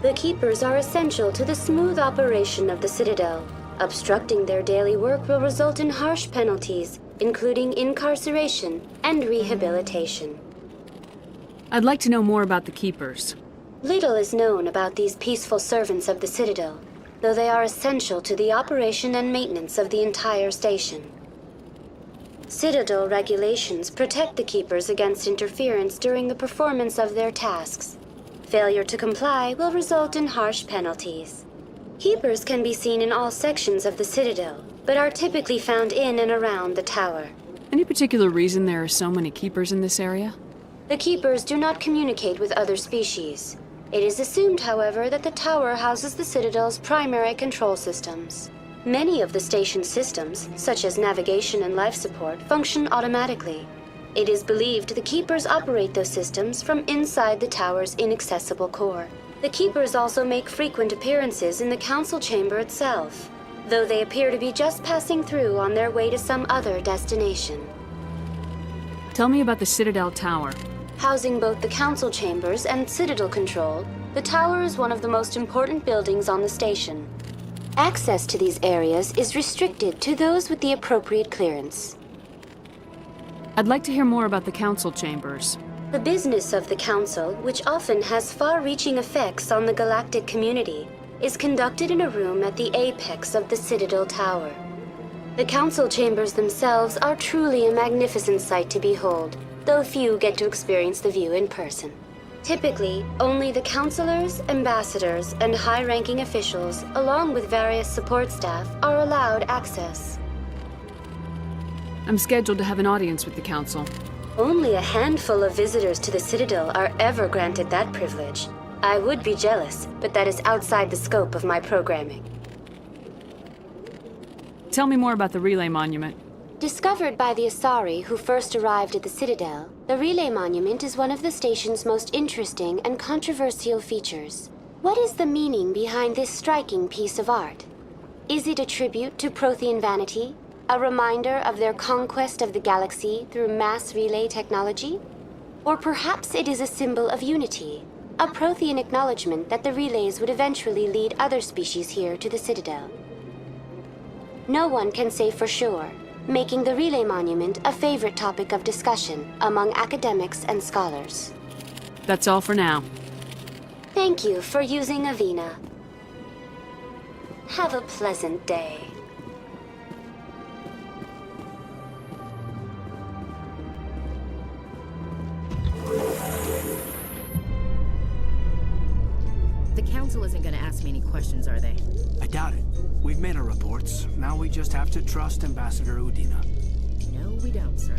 The Keepers are essential to the smooth operation of the Citadel. Obstructing their daily work will result in harsh penalties, including incarceration and rehabilitation. I'd like to know more about the Keepers. Little is known about these peaceful servants of the Citadel, though they are essential to the operation and maintenance of the entire station. Citadel regulations protect the Keepers against interference during the performance of their tasks. Failure to comply will result in harsh penalties. Keepers can be seen in all sections of the Citadel, but are typically found in and around the tower. Any particular reason there are so many Keepers in this area? The Keepers do not communicate with other species. It is assumed, however, that the tower houses the Citadel's primary control systems. Many of the station's systems, such as navigation and life support, function automatically. It is believed the Keepers operate those systems from inside the tower's inaccessible core. The Keepers also make frequent appearances in the Council Chamber itself, though they appear to be just passing through on their way to some other destination. Tell me about the Citadel Tower. Housing both the Council Chambers and Citadel Control, the tower is one of the most important buildings on the station. Access to these areas is restricted to those with the appropriate clearance. I'd like to hear more about the Council Chambers. The business of the Council, which often has far-reaching effects on the galactic community, is conducted in a room at the apex of the Citadel Tower. The Council Chambers themselves are truly a magnificent sight to behold, though few get to experience the view in person. Typically, only the councilors, ambassadors, and high-ranking officials, along with various support staff, are allowed access. I'm scheduled to have an audience with the Council. Only a handful of visitors to the Citadel are ever granted that privilege. I would be jealous, but that is outside the scope of my programming. Tell me more about the Relay Monument. Discovered by the Asari who first arrived at the Citadel, the Relay Monument is one of the station's most interesting and controversial features. What is the meaning behind this striking piece of art? Is it a tribute to Prothean vanity? A reminder of their conquest of the galaxy through mass relay technology? Or perhaps it is a symbol of unity, a Prothean acknowledgement that the relays would eventually lead other species here to the Citadel. No one can say for sure, making the Relay Monument a favorite topic of discussion among academics and scholars. That's all for now. Thank you for using Avina. Have a pleasant day. The Council isn't gonna ask me any questions, are they? I doubt it. We've made our reports. Now we just have to trust Ambassador Udina. No, we don't, sir.